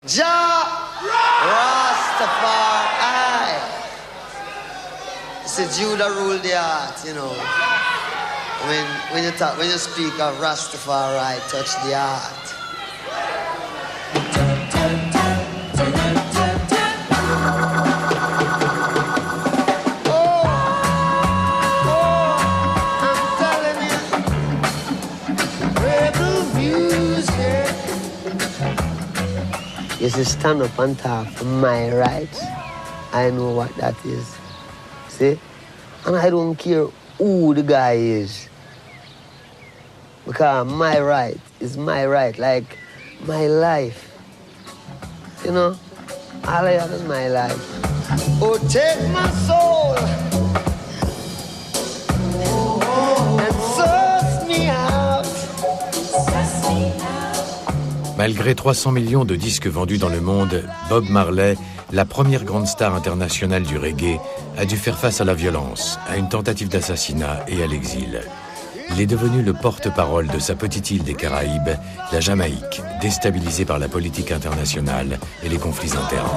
Jah Rastafari. It's Judah rule the heart, you know. When you speak of Rastafari, touch the heart. You see, stand up and talk for my rights. I know what that is. See? And I don't care who the guy is. Because my right is my right, like my life. You know? All I have is my life. Oh, take my soul and suss me out. Malgré 300 millions de disques vendus dans le monde, Bob Marley, la première grande star internationale du reggae, a dû faire face à la violence, à une tentative d'assassinat et à l'exil. Il est devenu le porte-parole de sa petite île des Caraïbes, la Jamaïque, déstabilisée par la politique internationale et les conflits internes.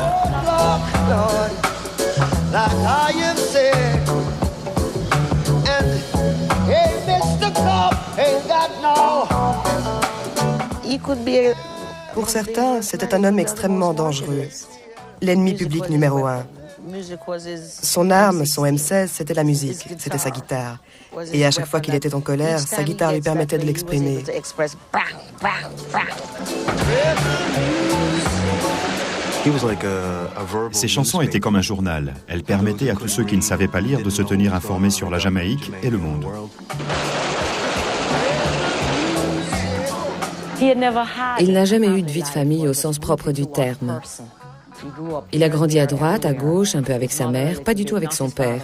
Pour certains, c'était un homme extrêmement dangereux, l'ennemi public numéro 1. Son arme, son M16, c'était la musique, c'était sa guitare. Et à chaque fois qu'il était en colère, sa guitare lui permettait de l'exprimer. Ses chansons étaient comme un journal. Elles permettaient à tous ceux qui ne savaient pas lire de se tenir informés sur la Jamaïque et le monde. Il n'a jamais eu de vie de famille au sens propre du terme. Il a grandi à droite, à gauche, un peu avec sa mère, pas du tout avec son père.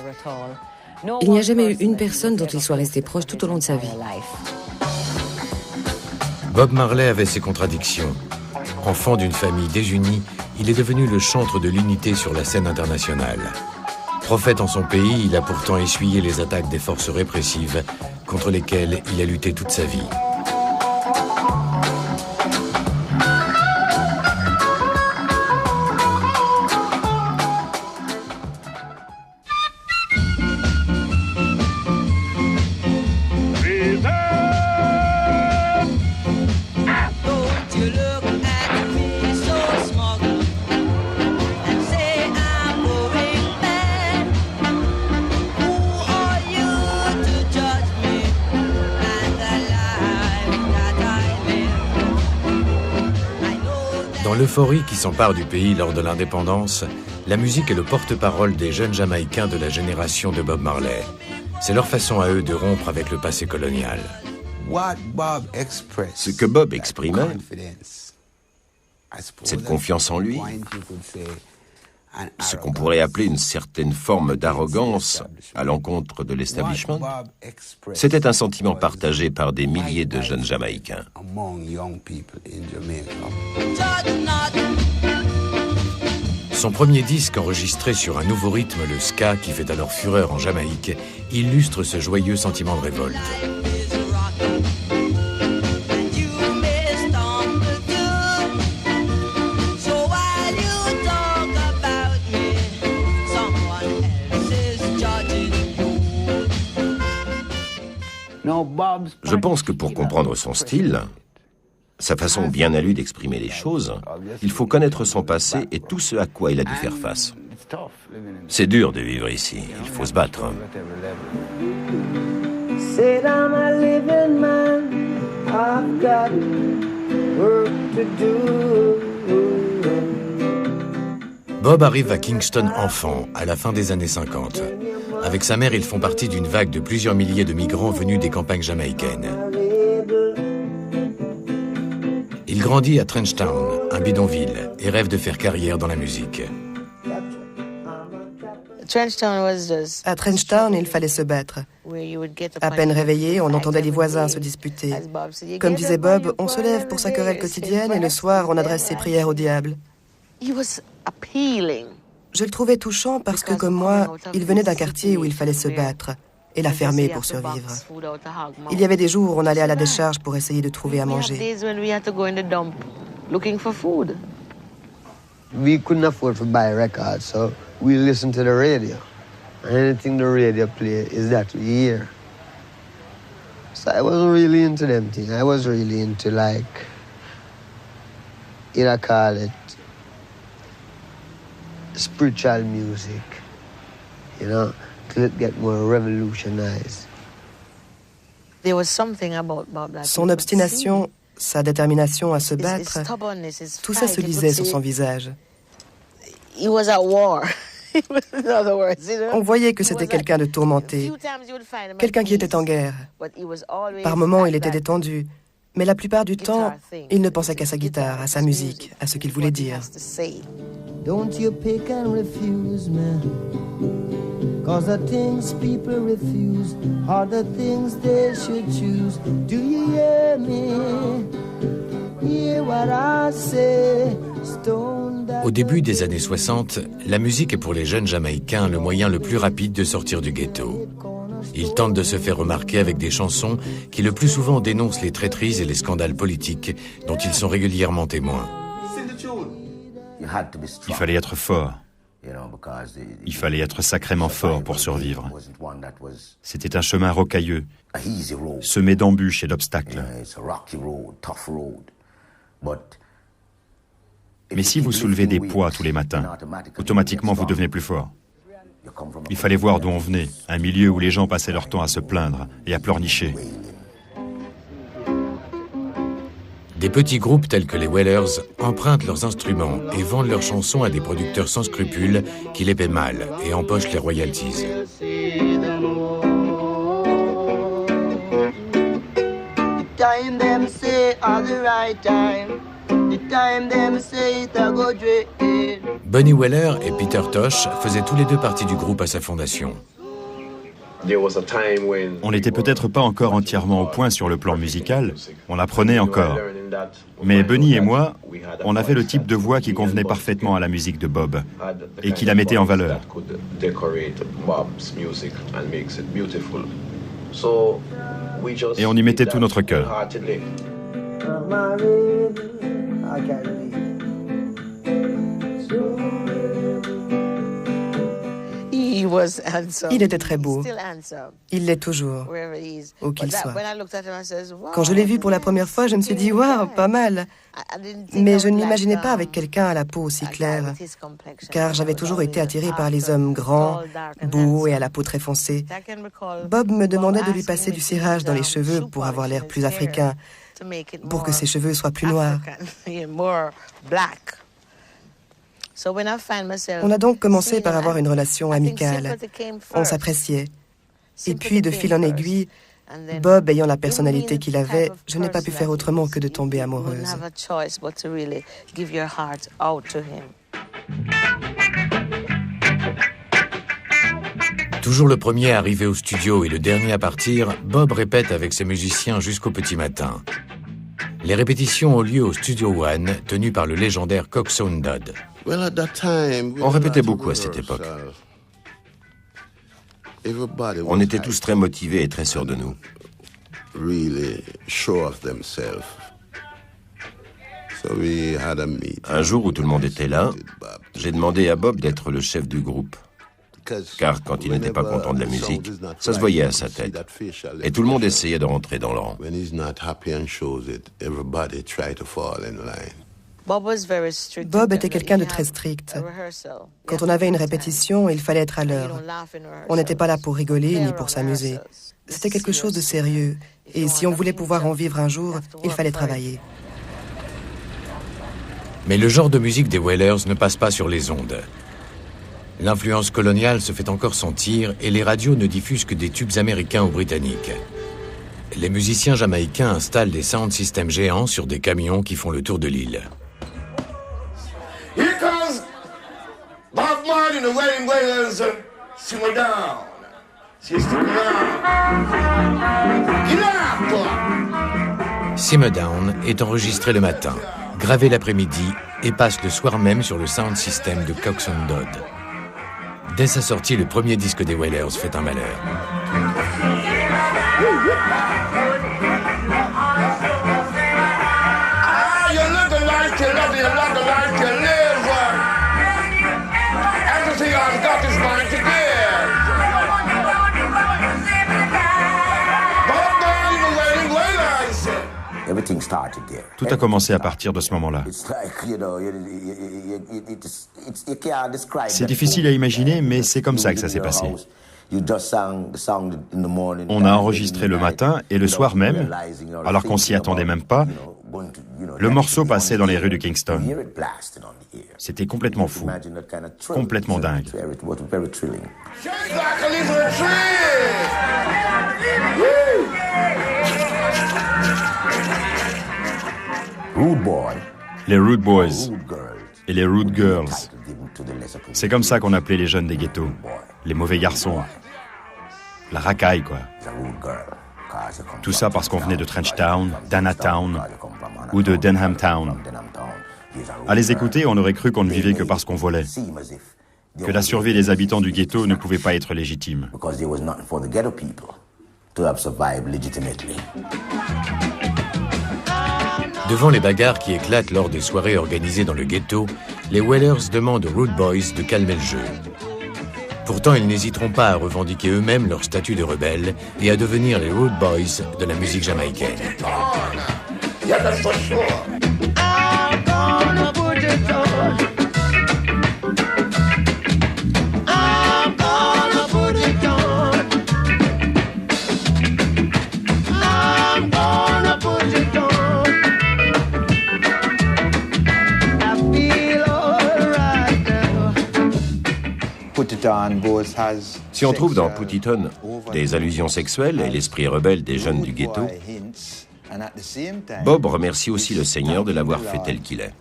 Il n'y a jamais eu une personne dont il soit resté proche tout au long de sa vie. Bob Marley avait ses contradictions. Enfant d'une famille désunie, il est devenu le chantre de l'unité sur la scène internationale. Prophète en son pays, il a pourtant essuyé les attaques des forces répressives contre lesquelles il a lutté toute sa vie. Dans l'euphorie qui s'empare du pays lors de l'indépendance, la musique est le porte-parole des jeunes Jamaïcains de la génération de Bob Marley. C'est leur façon à eux de rompre avec le passé colonial. Ce que Bob exprimait, cette confiance en lui, ce qu'on pourrait appeler une certaine forme d'arrogance à l'encontre de l'establishment, c'était un sentiment partagé par des milliers de jeunes Jamaïcains. Son premier disque, enregistré sur un nouveau rythme, le ska, qui fait alors fureur en Jamaïque, illustre ce joyeux sentiment de révolte. Je pense que pour comprendre son style, sa façon bien à lui d'exprimer les choses, il faut connaître son passé et tout ce à quoi il a dû faire face. C'est dur de vivre ici, il faut se battre. Bob arrive à Kingston enfant, à la fin des années 50. Avec sa mère, ils font partie d'une vague de plusieurs milliers de migrants venus des campagnes jamaïcaines. Il grandit à Trenchtown, un bidonville, et rêve de faire carrière dans la musique. À Trenchtown, il fallait se battre. À peine réveillé, on entendait les voisins se disputer. Comme disait Bob, on se lève pour sa querelle quotidienne et le soir, on adresse ses prières au diable. Je le trouvais touchant parce que, comme moi, il venait d'un quartier où il fallait se battre et la fermer pour survivre. Il y avait des jours où on allait à la décharge pour essayer de trouver à manger. We couldn't afford to buy records, so we listen to the radio. And anything the radio play is that we hear. So I wasn't really into them things. I was really into like, I call it spiritual music, you know, till it get more revolutionized. There was something about that. Son obstination, sa détermination à se battre, tout ça se lisait sur son visage. He was at war. On voyait que c'était quelqu'un de tourmenté, quelqu'un qui était en guerre. Par moments, il était détendu, mais la plupart du temps, il ne pensait qu'à sa guitare, à sa musique, à ce qu'il voulait dire. Don't you pick and refuse, man, 'cause the things people refuse are the things they should choose. Do you hear me? Hear what I say? Au début des années 60, la musique est pour les jeunes Jamaïcains le moyen le plus rapide de sortir du ghetto. Ils tentent de se faire remarquer avec des chansons qui le plus souvent dénoncent les traîtrises et les scandales politiques dont ils sont régulièrement témoins. Il fallait être fort. Il fallait être sacrément fort pour survivre. C'était un chemin rocailleux, semé d'embûches et d'obstacles. Mais si vous soulevez des poids tous les matins, automatiquement vous devenez plus fort. Il fallait voir d'où on venait, un milieu où les gens passaient leur temps à se plaindre et à pleurnicher. Des petits groupes tels que les Wailers empruntent leurs instruments et vendent leurs chansons à des producteurs sans scrupules qui les paient mal et empochent les royalties. Bunny Weller et Peter Tosh faisaient tous les deux partie du groupe à sa fondation. On n'était peut-être pas encore entièrement au point sur le plan musical, on apprenait encore. Mais Bunny et moi, on avait le type de voix qui convenait parfaitement à la musique de Bob et qui la mettait en valeur. Et on y mettait tout notre cœur. Il était très beau. Il l'est toujours, où qu'il soit. Quand je l'ai vu pour la première fois, je me suis dit « Waouh, pas mal !» Mais je ne m'imaginais pas avec quelqu'un à la peau aussi claire, car j'avais toujours été attirée par les hommes grands, beaux et à la peau très foncée. Bob me demandait de lui passer du cirage dans les cheveux pour avoir l'air plus africain, pour que ses cheveux soient plus noirs. On a donc commencé par avoir une relation amicale. On s'appréciait. Et puis, de fil en aiguille, Bob ayant la personnalité qu'il avait, je n'ai pas pu faire autrement que de tomber amoureuse. Toujours le premier arrivé au studio et le dernier à partir, Bob répète avec ses musiciens jusqu'au petit matin. Les répétitions ont lieu au Studio One, tenu par le légendaire Coxsone Dodd. On répétait beaucoup à cette époque. On était tous très motivés et très sûrs de nous. Un jour où tout le monde était là, j'ai demandé à Bob d'être le chef du groupe. Car quand il n'était pas content de la musique, ça se voyait à sa tête. Et tout le monde essayait de rentrer dans le rang. Bob était quelqu'un de très strict. Quand on avait une répétition, il fallait être à l'heure. On n'était pas là pour rigoler ni pour s'amuser. C'était quelque chose de sérieux. Et si on voulait pouvoir en vivre un jour, il fallait travailler. Mais le genre de musique des Wailers ne passe pas sur les ondes. L'influence coloniale se fait encore sentir et les radios ne diffusent que des tubes américains ou britanniques. Les musiciens jamaïcains installent des sound systems géants sur des camions qui font le tour de l'île. Here comes Bob Marley and the Wailers, simmer down. Simmer Down est enregistré le matin, gravé l'après-midi et passe le soir même sur le sound system de Coxsone Dodd. Dès sa sortie, le premier disque des Wailers fait un malheur. You look like you love, you look like you live. Tout a commencé à partir de ce moment-là. C'est difficile à imaginer, mais c'est comme ça que ça s'est passé. On a enregistré le matin et le soir même, alors qu'on s'y attendait même pas, le morceau passait dans les rues de Kingston. C'était complètement fou, complètement dingue. Les Rude Boys et les Rude Girls. C'est comme ça qu'on appelait les jeunes des ghettos, les mauvais garçons. La racaille, quoi. Tout ça parce qu'on venait de Trenchtown, Dana-town ou de Denham Town. À les écouter, on aurait cru qu'on ne vivait que parce qu'on volait. Que la survie des habitants du ghetto ne pouvait pas être légitime. Devant les bagarres qui éclatent lors des soirées organisées dans le ghetto, les Wailers demandent aux Rude Boys de calmer le jeu. Pourtant, ils n'hésiteront pas à revendiquer eux-mêmes leur statut de rebelles et à devenir les Rude Boys de la musique jamaïcaine. Si on trouve dans Put It On des allusions sexuelles et l'esprit rebelle des jeunes du ghetto, Bob remercie aussi le Seigneur de l'avoir fait tel qu'il est.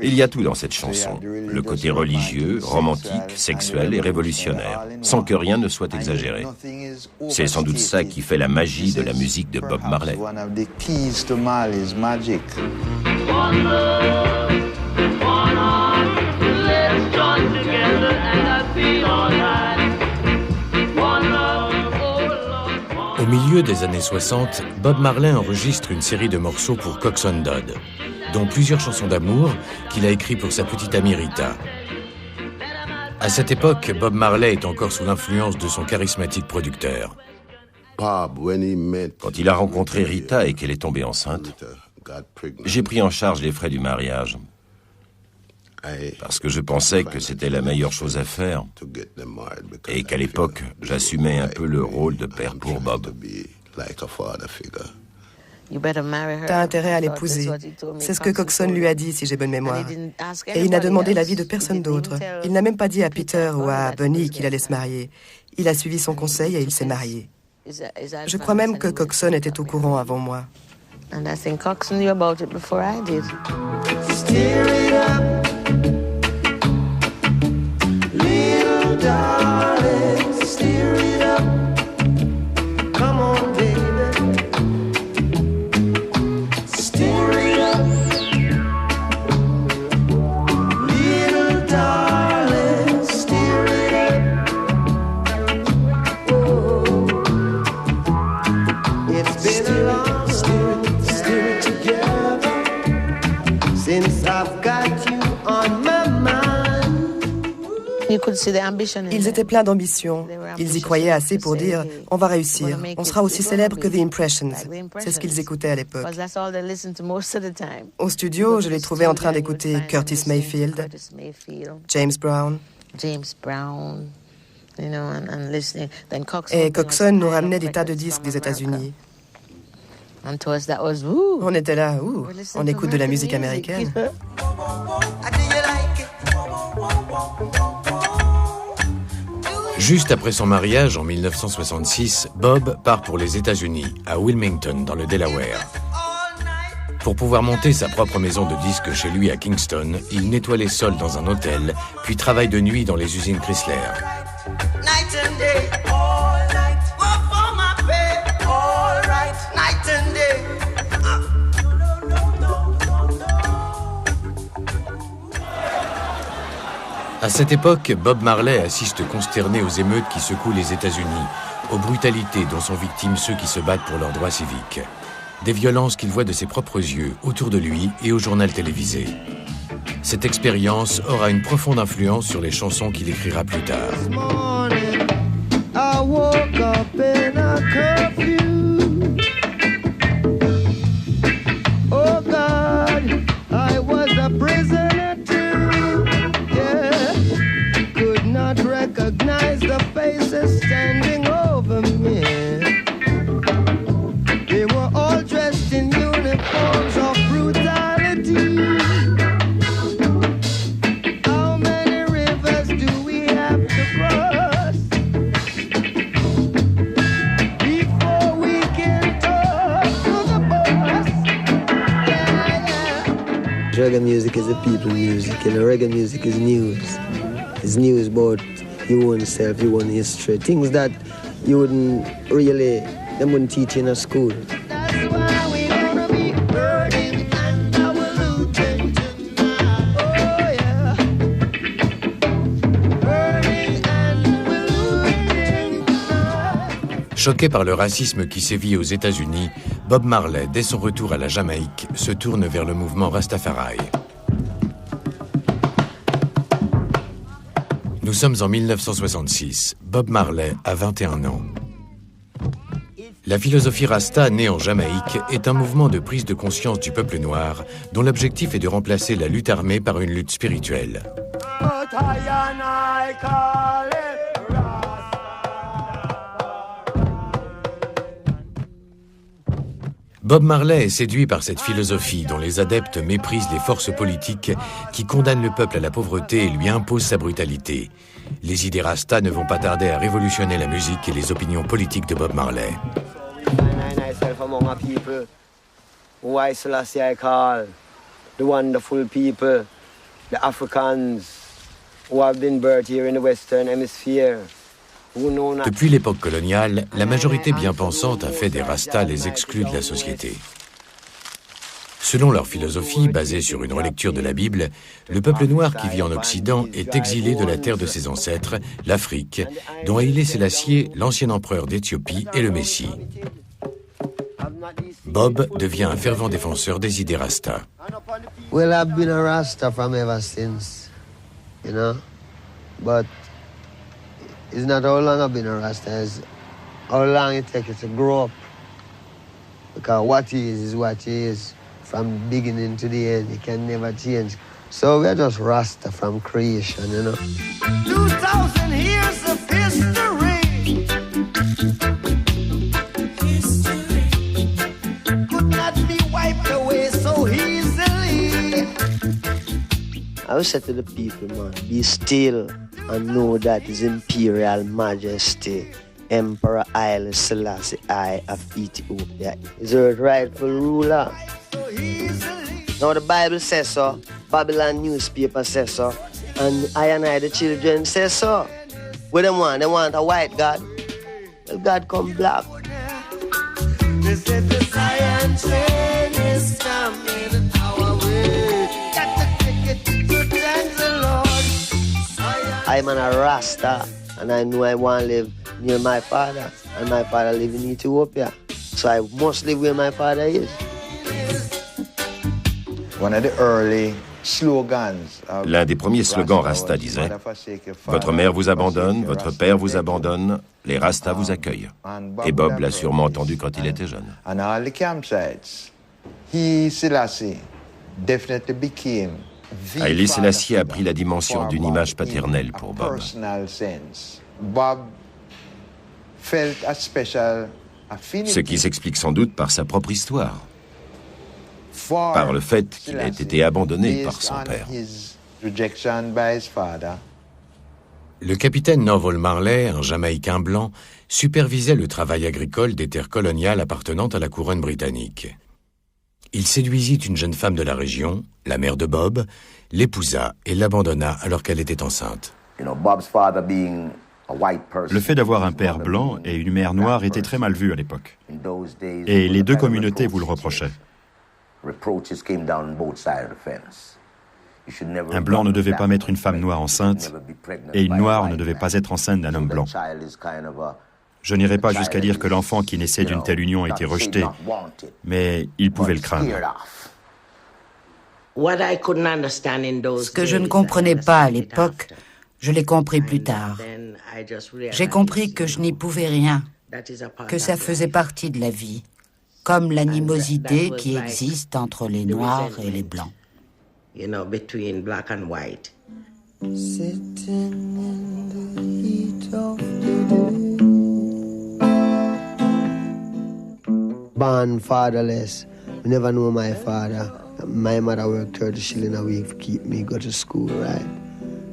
Il y a tout dans cette chanson, le côté religieux, romantique, sexuel et révolutionnaire, sans que rien ne soit exagéré. C'est sans doute ça qui fait la magie de la musique de Bob Marley. Au milieu des années 60, Bob Marley enregistre une série de morceaux pour Coxsone Dodd, dont plusieurs chansons d'amour qu'il a écrites pour sa petite amie Rita. À cette époque, Bob Marley est encore sous l'influence de son charismatique producteur. Quand il a rencontré Rita et qu'elle est tombée enceinte, j'ai pris en charge les frais du mariage. Parce que je pensais que c'était la meilleure chose à faire et qu'à l'époque, j'assumais un peu le rôle de père pour Bob. T'as intérêt à l'épouser. C'est ce que Coxsone lui a dit, si j'ai bonne mémoire. Et il n'a demandé l'avis de personne d'autre. Il n'a même pas dit à Peter ou à Bunny qu'il allait se marier. Il a suivi son conseil et il s'est marié. Je crois même que Coxsone était au courant avant moi. And I think Coxsone knew about it before I did. Steer it up, little darling, steer it up. Come on, baby, steer it up, little darling, steer it up. Oh, it's been a long steer it together since I've got you on my mind. Ils étaient pleins d'ambition. Ils y croyaient assez pour dire « On va réussir. On sera aussi célèbre que The Impressions ». C'est ce qu'ils écoutaient à l'époque. Au studio, je les trouvais en train d'écouter Curtis Mayfield, James Brown. Et Coxsone nous ramenait des tas de disques des États-Unis. On était là, on écoute de la musique américaine. Juste après son mariage en 1966, Bob part pour les États-Unis, à Wilmington, dans le Delaware. Pour pouvoir monter sa propre maison de disques chez lui à Kingston, il nettoie les sols dans un hôtel, puis travaille de nuit dans les usines Chrysler. À cette époque, Bob Marley assiste consterné aux émeutes qui secouent les États-Unis, aux brutalités dont sont victimes ceux qui se battent pour leurs droits civiques. Des violences qu'il voit de ses propres yeux, autour de lui et au journal télévisé. Cette expérience aura une profonde influence sur les chansons qu'il écrira plus tard. reggae music is the people music. You know, reggae music is news. It's news about your own self, your own history. Things that you wouldn't really, they wouldn't teach in a school. Choqué par le racisme qui sévit aux États-Unis, Bob Marley, dès son retour à la Jamaïque, se tourne vers le mouvement Rastafari. Nous sommes en 1966. Bob Marley a 21 ans. La philosophie Rasta, née en Jamaïque, est un mouvement de prise de conscience du peuple noir, dont l'objectif est de remplacer la lutte armée par une lutte spirituelle. Bob Marley est séduit par cette philosophie dont les adeptes méprisent les forces politiques qui condamnent le peuple à la pauvreté et lui imposent sa brutalité. Les idées Rasta ne vont pas tarder à révolutionner la musique et les opinions politiques de Bob Marley. Depuis l'époque coloniale, la majorité bien pensante a fait des Rastas les exclus de la société. Selon leur philosophie, basée sur une relecture de la Bible, le peuple noir qui vit en Occident est exilé de la terre de ses ancêtres, l'Afrique, dont Haïlé Sélassié, l'ancien empereur d'Éthiopie, est le Messie. Bob devient un fervent défenseur des idées Rasta. Well, I've been a Rasta from ever since, you know, but it's not how long I've been a Rasta, it's how long it takes to grow up. Because what he is what he is. From beginning to the end, he can never change. So we're just Rasta from creation, you know. 2,000 years of history. Could not be wiped away so easily. I will say to the people, man, be still and know that His Imperial Majesty, Emperor Haile Selassie I of Ethiopia, is our rightful ruler. Now the Bible says so, Babylon newspaper says so, and I, the children, say so. What they want? They want a white God. Well, God come black. They said the Zion train is coming our way. Got to take it to thank the Lord. I'm a Rasta, and I know I want to live near my father, and my father live in Ethiopia. So I must live where my father is. L'un des premiers slogans Rasta disait « Votre mère vous abandonne, votre père vous abandonne, les Rastas vous accueillent ». Et Bob l'a sûrement entendu quand il était jeune. Haïlé Sélassié a pris la dimension d'une image paternelle pour Bob. Ce qui s'explique sans doute par sa propre histoire. Par le fait qu'il ait été abandonné par son père. Le capitaine Norval Marley, un Jamaïcain blanc, supervisait le travail agricole des terres coloniales appartenant à la couronne britannique. Il séduisit une jeune femme de la région, la mère de Bob, l'épousa et l'abandonna alors qu'elle était enceinte. Le fait d'avoir un père blanc et une mère noire était très mal vu à l'époque. Et les deux communautés vous le reprochaient. Un blanc ne devait pas mettre une femme noire enceinte et une noire ne devait pas être enceinte d'un homme blanc. Je n'irai pas jusqu'à dire que l'enfant qui naissait d'une telle union était rejeté, mais il pouvait le craindre. Ce que je ne comprenais pas à l'époque, je l'ai compris plus tard. J'ai compris que je n'y pouvais rien, que ça faisait partie de la vie, comme l'animosité qui existe entre les Noirs et les Blancs. Born fatherless, I never knew my father. My mother worked 30 shillings a week to keep me go to school, right?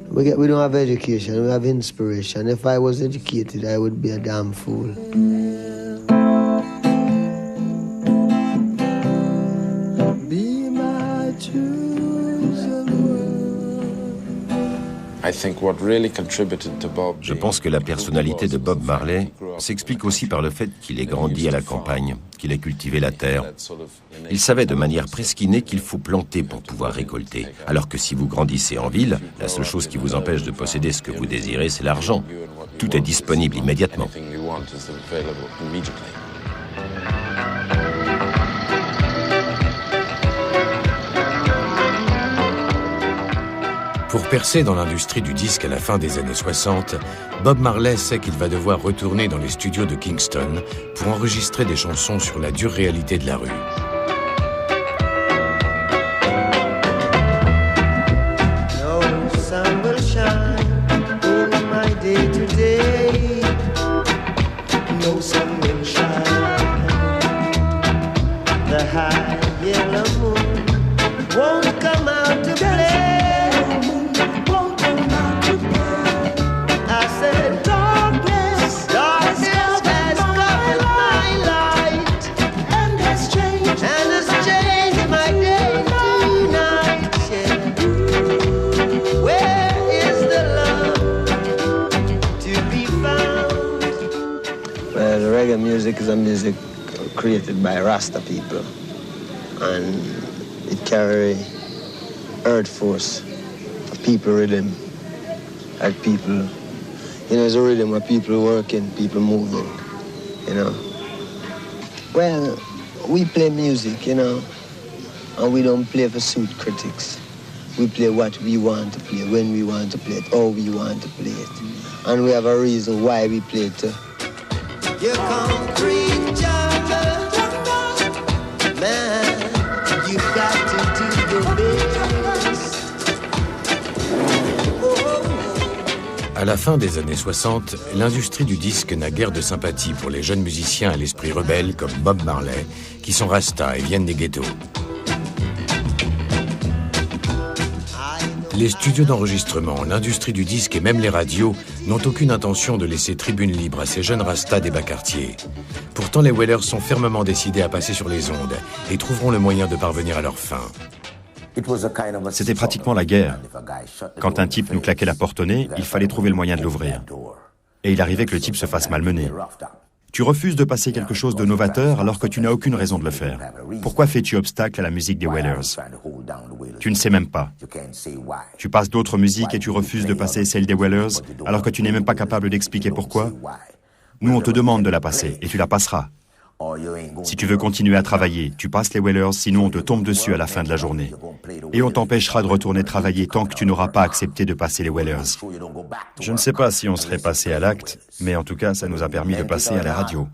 We don't have education, we have inspiration. If I was educated, I would be a damn fool. Be my true Je pense que la personnalité de Bob Marley s'explique aussi par le fait qu'il ait grandi à la campagne, qu'il ait cultivé la terre. Il savait de manière presque innée qu'il faut planter pour pouvoir récolter. Alors que si vous grandissez en ville, la seule chose qui vous empêche de posséder ce que vous désirez, c'est l'argent. Tout est disponible immédiatement. Pour percer dans l'industrie du disque à la fin des années 60, Bob Marley sait qu'il va devoir retourner dans les studios de Kingston pour enregistrer des chansons sur la dure réalité de la rue. No sun will shine in my day-to-day. No sun will shine. The high yellow moon won't come out to play. Reggae music is a music created by Rasta people, and it carry earth force, people rhythm, like people, you know, it's a rhythm where people working, people moving, you know. Well, we play music, you know, and we don't play for suit critics. We play what we want to play, when we want to play it, how we want to play it, and we have a reason why we play it. Your concrete jungle, man, you've got to do your best. À la fin des années 60, l'industrie du disque n'a guère de sympathie pour les jeunes musiciens à l'esprit rebelle comme Bob Marley, qui sont rasta et viennent des ghettos. Les studios d'enregistrement, l'industrie du disque et même les radios n'ont aucune intention de laisser tribune libre à ces jeunes rastas des bas quartiers. Pourtant, les Wailers sont fermement décidés à passer sur les ondes et trouveront le moyen de parvenir à leur fin. C'était pratiquement la guerre. Quand un type nous claquait la porte au nez, il fallait trouver le moyen de l'ouvrir. Et il arrivait que le type se fasse malmener. Tu refuses de passer quelque chose de novateur alors que tu n'as aucune raison de le faire. Pourquoi fais-tu obstacle à la musique des Wailers? Tu ne sais même pas. Tu passes d'autres musiques et tu refuses de passer celle des Wailers alors que tu n'es même pas capable d'expliquer pourquoi. Nous, on te demande de la passer et tu la passeras. Si tu veux continuer à travailler, tu passes les Wailers, sinon on te tombe dessus à la fin de la journée. Et on t'empêchera de retourner travailler tant que tu n'auras pas accepté de passer les Wailers. Je ne sais pas si on serait passé à l'acte, mais en tout cas, ça nous a permis de passer à la radio.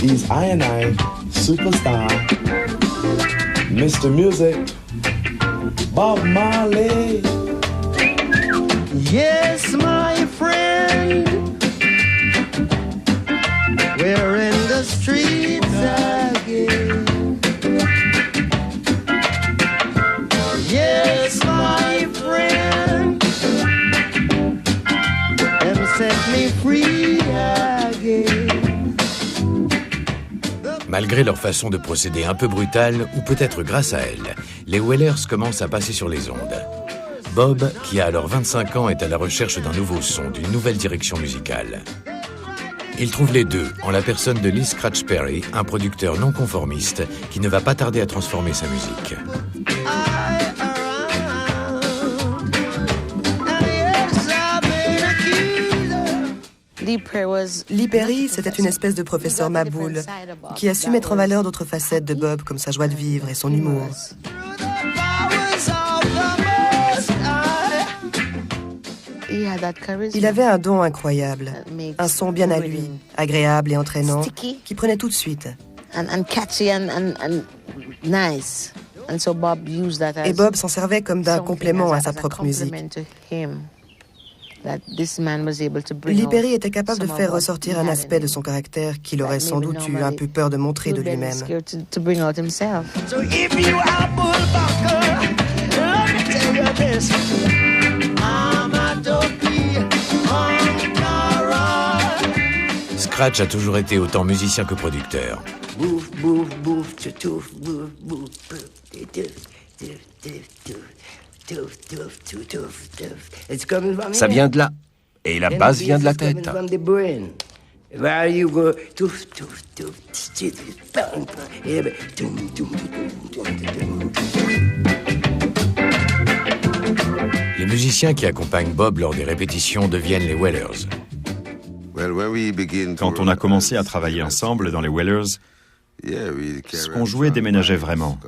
He's I&I, superstar, Mr. Music, Bob Marley. Yes, my friend, we're in the streets again. Yes, my friend, them set me free again. Malgré leur façon de procéder un peu brutale, ou peut-être grâce à elle, les Wailers commencent à passer sur les ondes. Bob, qui a alors 25 ans, est à la recherche d'un nouveau son, d'une nouvelle direction musicale. Il trouve les deux, en la personne de Lee Scratch Perry, un producteur non conformiste qui ne va pas tarder à transformer sa musique. Lee Perry, c'était une espèce de professeur maboule qui a su mettre en valeur d'autres facettes de Bob, comme sa joie de vivre et son humour. Il avait un don incroyable, un son bien à lui, agréable et entraînant, qui prenait tout de suite. Et Bob s'en servait comme d'un complément à sa propre musique. Lee Perry était capable de faire ressortir un aspect de son caractère qu'il aurait sans doute eu un peu peur de montrer de lui-même. Scratch a toujours été autant musicien que producteur. Ça vient de là. Et la basse vient de la tête. Les musiciens qui accompagnent Bob lors des répétitions deviennent les Wailers. Quand on a commencé à travailler ensemble dans les Wailers, ce qu'on jouait déménageait vraiment.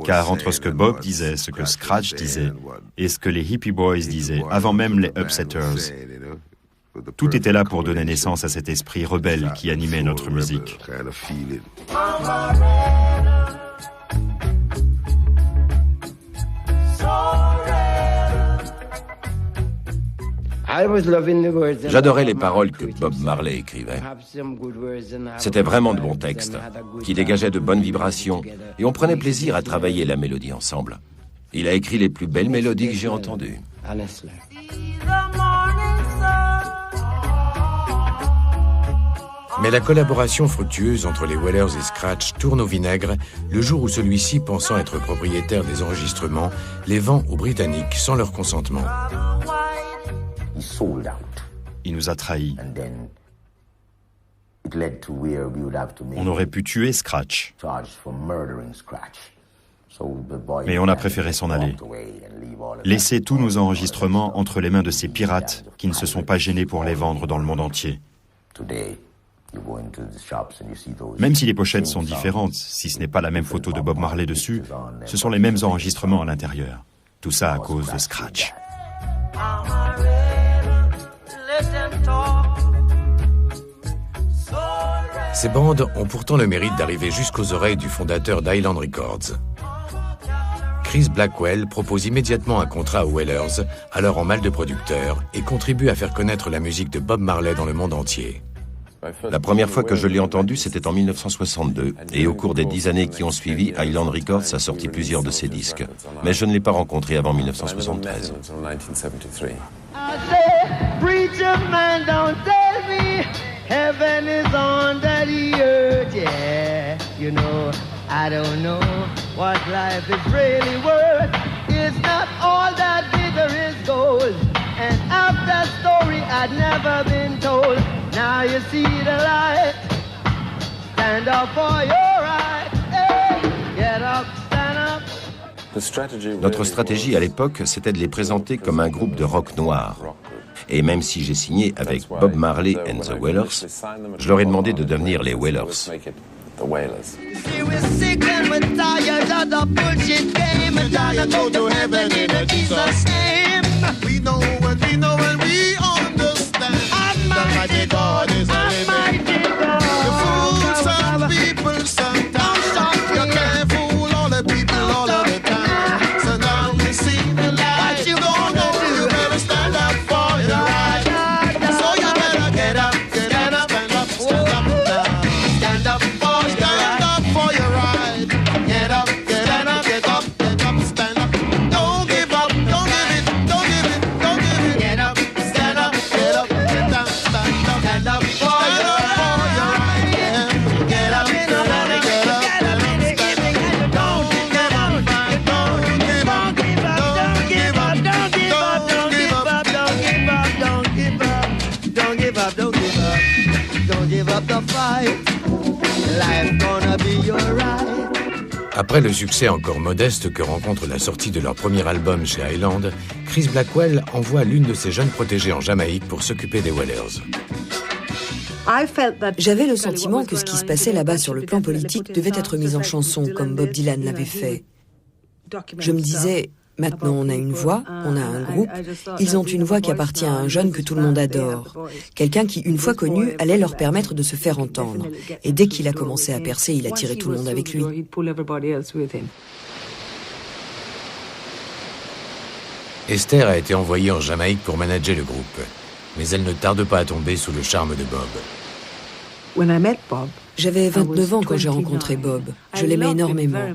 Car entre ce que Bob disait, ce que Scratch disait, et ce que les Hippie Boys disaient, avant même les Upsetters, tout était là pour donner naissance à cet esprit rebelle qui animait notre musique. J'adorais les paroles que Bob Marley écrivait. C'était vraiment de bons textes, qui dégageaient de bonnes vibrations, et on prenait plaisir à travailler la mélodie ensemble. Il a écrit les plus belles mélodies que j'ai entendues. Mais la collaboration fructueuse entre les Wailers et Scratch tourne au vinaigre le jour où celui-ci, pensant être propriétaire des enregistrements, les vend aux Britanniques sans leur consentement. Il nous a trahis. On aurait pu tuer Scratch. Mais on a préféré s'en aller. Laisser tous nos enregistrements entre les mains de ces pirates qui ne se sont pas gênés pour les vendre dans le monde entier. Même si les pochettes sont différentes, si ce n'est pas la même photo de Bob Marley dessus, ce sont les mêmes enregistrements à l'intérieur. Tout ça à cause de Scratch. Ces bandes ont pourtant le mérite d'arriver jusqu'aux oreilles du fondateur d'Island Records. Chris Blackwell propose immédiatement un contrat aux Wailers, alors en mal de producteur, et contribue à faire connaître la musique de Bob Marley dans le monde entier. La première fois que je l'ai entendu, c'était en 1962. Et au cours des 10 années qui ont suivi, Island Records a sorti plusieurs de ses disques. Mais je ne l'ai pas rencontré avant 1973. Now you see the light. Stand up for your right. Hey, get up, stand up. Notre stratégie à l'époque, c'était de les présenter comme un groupe de rock noir. Et même si j'ai signé avec Bob Marley and the Wailers, je leur ai demandé de devenir les Wailers. Almighty God is a living. You fool some people sometimes. You can't fool all the people all of the time. So now you see the light. What you gonna do? You better stand up for your right. So you better get up, stand up, stand up, stand up now. Stand up for your right. Get up, stand up, get up, get up, stand up. Don't give up, don't give it, don't give it, don't give it. Get up, stand up, get up, get down. Stand up for your right, yeah. Get up, get up, get up, stand up. Don't give up, don't give up, don't give up, don't give up, don't give up, don't give up, don't give up, don't give up, don't give up, don't give up the fight. Life gonna be your right. Après le succès encore modeste que rencontre la sortie de leur premier album chez Island, Chris Blackwell envoie l'une de ses jeunes protégées en Jamaïque pour s'occuper des Wailers. J'avais le sentiment que ce qui se passait là-bas sur le plan politique devait être mis en chanson, comme Bob Dylan l'avait fait. Je me disais, maintenant on a une voix, on a un groupe, ils ont une voix qui appartient à un jeune que tout le monde adore. Quelqu'un qui, une fois connu, allait leur permettre de se faire entendre. Et dès qu'il a commencé à percer, il a tiré tout le monde avec lui. Esther a été envoyée en Jamaïque pour manager le groupe. Mais elle ne tarde pas à tomber sous le charme de Bob. J'avais 29 ans quand j'ai rencontré Bob. Je l'aimais énormément.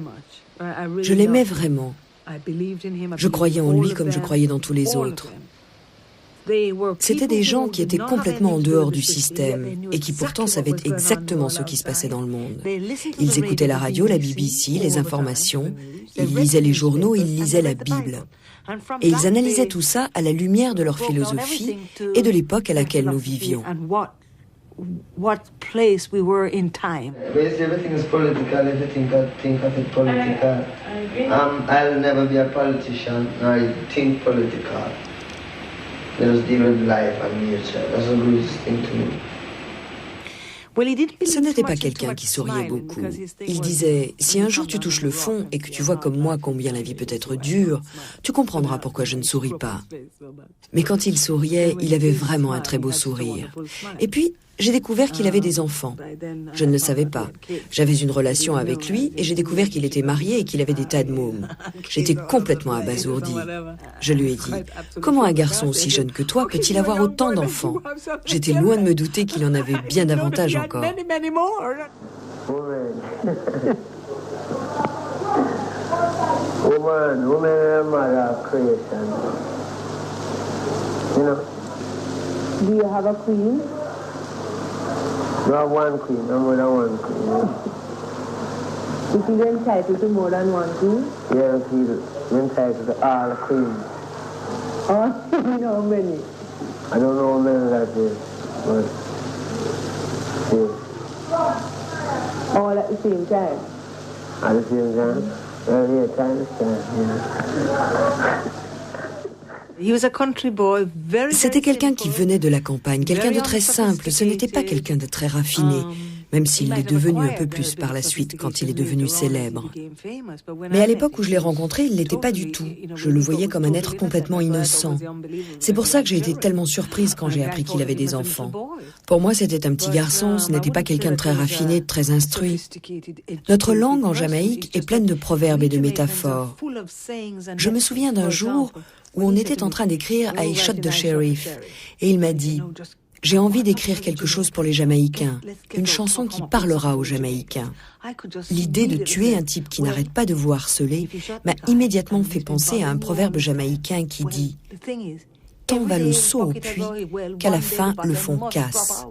Je l'aimais vraiment. Je croyais en lui comme je croyais dans tous les autres. C'étaient des gens qui étaient complètement en dehors du système et qui pourtant savaient exactement ce qui se passait dans le monde. Ils écoutaient la radio, la BBC, les informations, ils lisaient les journaux, ils lisaient la Bible. Et ils analysaient tout ça à la lumière de leur philosophie et de l'époque à laquelle nous vivions. What place we were in time. Basically, everything is political. If you think of it political. I'll never be a politician. I think political. Just deal with life and nature. That's the greatest thing to me. Ce n'était pas quelqu'un qui souriait beaucoup. Il disait, si un jour tu touches le fond et que tu vois comme moi combien la vie peut être dure, tu comprendras pourquoi je ne souris pas. Mais quand il souriait, il avait vraiment un très beau sourire. Et puis, j'ai découvert qu'il avait des enfants. Je ne le savais pas. J'avais une relation avec lui et j'ai découvert qu'il était marié et qu'il avait des tas de mômes. J'étais complètement abasourdie. Je lui ai dit, comment un garçon aussi jeune que toi peut-il avoir autant d'enfants? J'étais loin de me douter qu'il en avait bien davantage encore. Do you have a queen? You have one queen, no more than one queen. Is he entitled to more than one queen? Yes, he's entitled to all queens. Oh, you know how many? I don't know how many that is, but yes. All at the same time? At the same time? Well, yeah, time is time, yeah. C'était quelqu'un qui venait de la campagne, quelqu'un de très simple, ce n'était pas quelqu'un de très raffiné, même s'il l'est devenu un peu plus par la suite quand il est devenu célèbre. Mais à l'époque où je l'ai rencontré, il ne l'était pas du tout. Je le voyais comme un être complètement innocent. C'est pour ça que j'ai été tellement surprise quand j'ai appris qu'il avait des enfants. Pour moi, c'était un petit garçon, ce n'était pas quelqu'un de très raffiné, de très instruit. Notre langue en Jamaïque est pleine de proverbes et de métaphores. Je me souviens d'un jour où on était en train d'écrire I Shot the Sheriff, et il m'a dit « J'ai envie d'écrire quelque chose pour les Jamaïcains, une chanson qui parlera aux Jamaïcains. » L'idée de tuer un type qui n'arrête pas de vous harceler m'a immédiatement fait penser à un proverbe jamaïcain qui dit « Tant va le seau au puits qu'à la fin le fond casse. »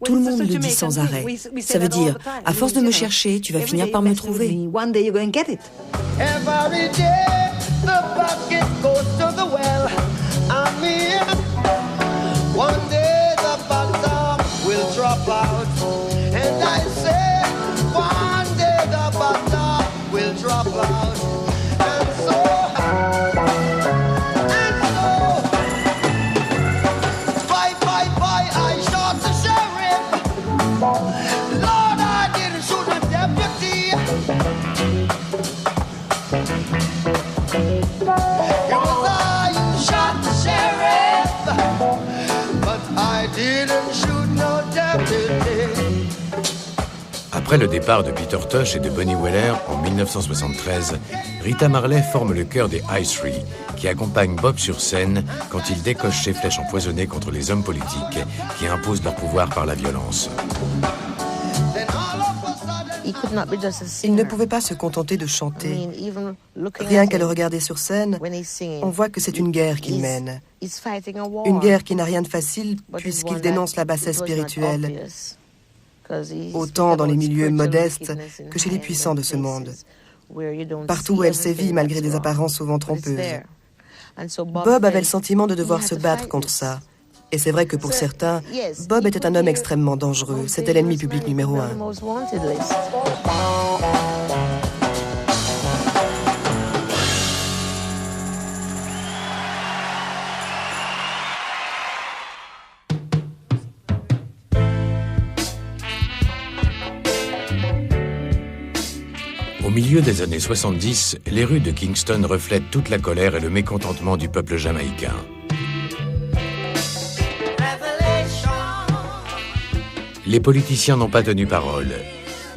Tout le monde le dit sans arrêt. Ça veut dire, à force de me chercher, tu vas finir par me trouver. Every day the bucket goes to the well. I mean, one day the bottom will drop out. And I say, one day the bottom will drop out. And so, bye, I shot the sheriff. Lord, I didn't shoot the deputy. Après le départ de Peter Tosh et de Bunny Weller en 1973, Rita Marley forme le chœur des High Three, qui accompagne Bob sur scène quand il décoche ses flèches empoisonnées contre les hommes politiques qui imposent leur pouvoir par la violence. Il ne pouvait pas se contenter de chanter. Rien qu'à le regarder sur scène, on voit que c'est une guerre qu'il mène. Une guerre qui n'a rien de facile puisqu'il dénonce la bassesse spirituelle, autant dans les milieux modestes que chez les puissants de ce monde. Partout où elle sévit, malgré des apparences souvent trompeuses. Bob avait le sentiment de devoir se battre contre ça. Et c'est vrai que pour certains, Bob était un homme extrêmement dangereux. C'était l'ennemi public numéro 1. Au milieu des années 70, les rues de Kingston reflètent toute la colère et le mécontentement du peuple jamaïcain. Les politiciens n'ont pas tenu parole.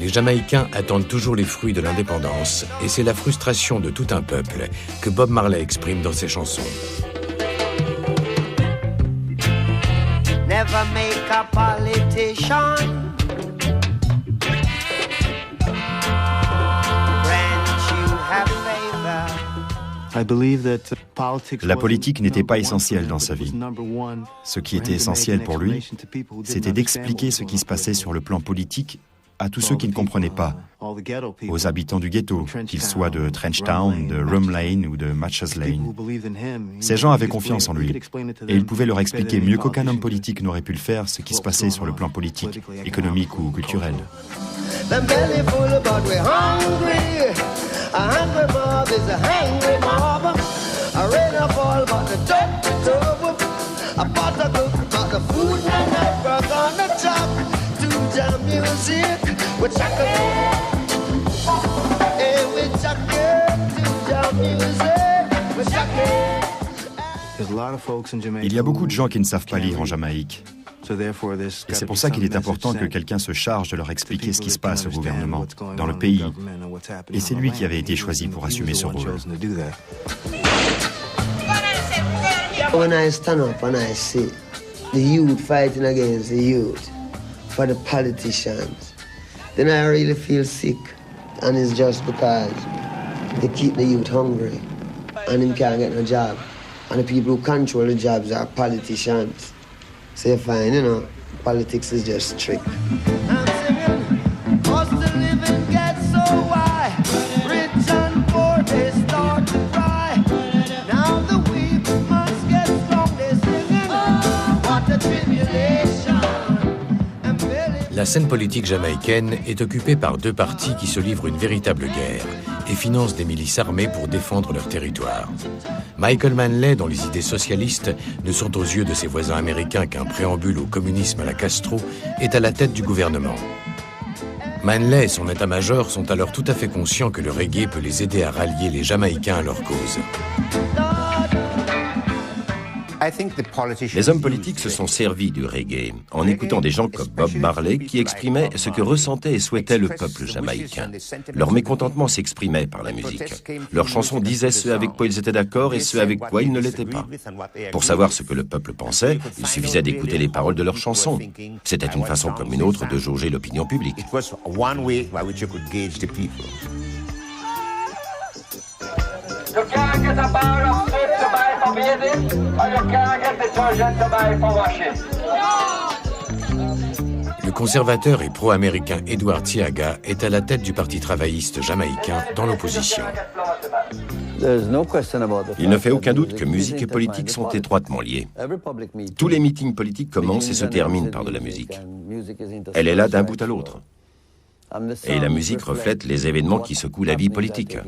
Les Jamaïcains attendent toujours les fruits de l'indépendance et c'est la frustration de tout un peuple que Bob Marley exprime dans ses chansons. Never make a politician. La politique n'était pas essentielle dans sa vie. Ce qui était essentiel pour lui, c'était d'expliquer ce qui se passait sur le plan politique à tous ceux qui ne comprenaient pas, aux habitants du ghetto, qu'ils soient de Trenchtown, de Rum Lane ou de Matches Lane. Ces gens avaient confiance en lui, et il pouvait leur expliquer mieux qu'aucun homme politique n'aurait pu le faire ce qui se passait sur le plan politique, économique ou culturel. Il y a beaucoup de gens qui ne savent pas lire en Jamaïque. Et c'est pour ça qu'il est important que quelqu'un se charge de leur expliquer ce qui se passe au gouvernement, dans le pays. Et c'est lui qui avait été choisi pour assumer ce rôle. When I stand up and I see the youth fighting against the youth for the politicians, then I really feel sick. And it's just because they keep the youth hungry and them can't get no job. And the people who control the jobs are politicians. So you find, you know, politics is just trick. I'm singing, cause the living gets so high, rich and poor they start to cry. Now the weak must get strong, they singing, what a tribulation. La scène politique jamaïcaine est occupée par deux partis qui se livrent une véritable guerre et financent des milices armées pour défendre leur territoire. Michael Manley, dont les idées socialistes ne sont aux yeux de ses voisins américains qu'un préambule au communisme à la Castro, est à la tête du gouvernement. Manley et son état-major sont alors tout à fait conscients que le reggae peut les aider à rallier les Jamaïcains à leur cause. Les hommes politiques se sont servis du reggae en écoutant des gens comme Bob Marley qui exprimaient ce que ressentait et souhaitait le peuple jamaïcain. Leur mécontentement s'exprimait par la musique. Leurs chansons disaient ce avec quoi ils étaient d'accord et ce avec quoi ils ne l'étaient pas. Pour savoir ce que le peuple pensait, il suffisait d'écouter les paroles de leurs chansons. C'était une façon comme une autre de jauger l'opinion publique. You can't get a bar of soap to buy for bathing, or you can't get detergent to buy for washing. Le conservateur et pro-américain Edward Tiaga est à la tête du Parti travailliste jamaïcain dans l'opposition. Il ne fait aucun doute que musique et politique sont étroitement liés. Tous les meetings politiques commencent et se terminent par de la musique. Elle est là d'un bout à l'autre. Et la musique reflète les événements qui secouent la vie politique.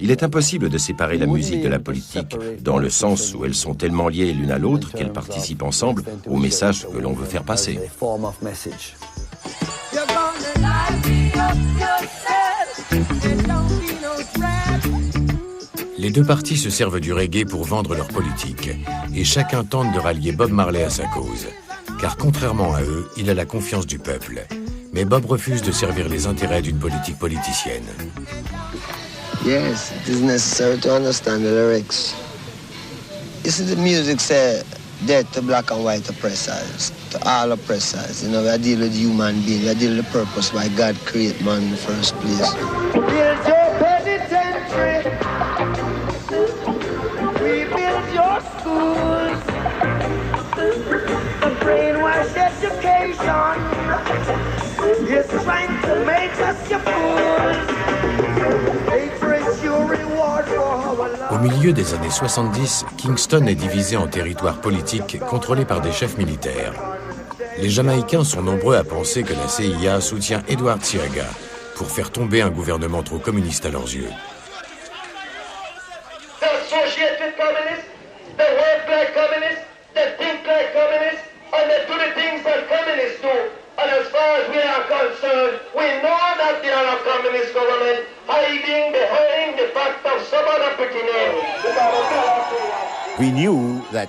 Il est impossible de séparer la musique de la politique, dans le sens où elles sont tellement liées l'une à l'autre qu'elles participent ensemble au message que l'on veut faire passer. Les deux partis se servent du reggae pour vendre leur politique, et chacun tente de rallier Bob Marley à sa cause. Car contrairement à eux, il a la confiance du peuple. Mais Bob refuse de servir les intérêts d'une politique politicienne. Yes, it is necessary to understand the lyrics. You see, the music say death to black and white oppressors, to all oppressors. You know, we deal with human beings, we deal with the purpose why God created man in the first place. Build your penitentiary. We build your schools. The brainwash education. Au milieu des années 70, Kingston est divisé en territoires politiques contrôlés par des chefs militaires. Les Jamaïcains sont nombreux à penser que la CIA soutient Edward Tiaga pour faire tomber un gouvernement trop communiste à leurs yeux. And as far as we are concerned, we know that they are a communist government hiding behind the fact of some other pretty name.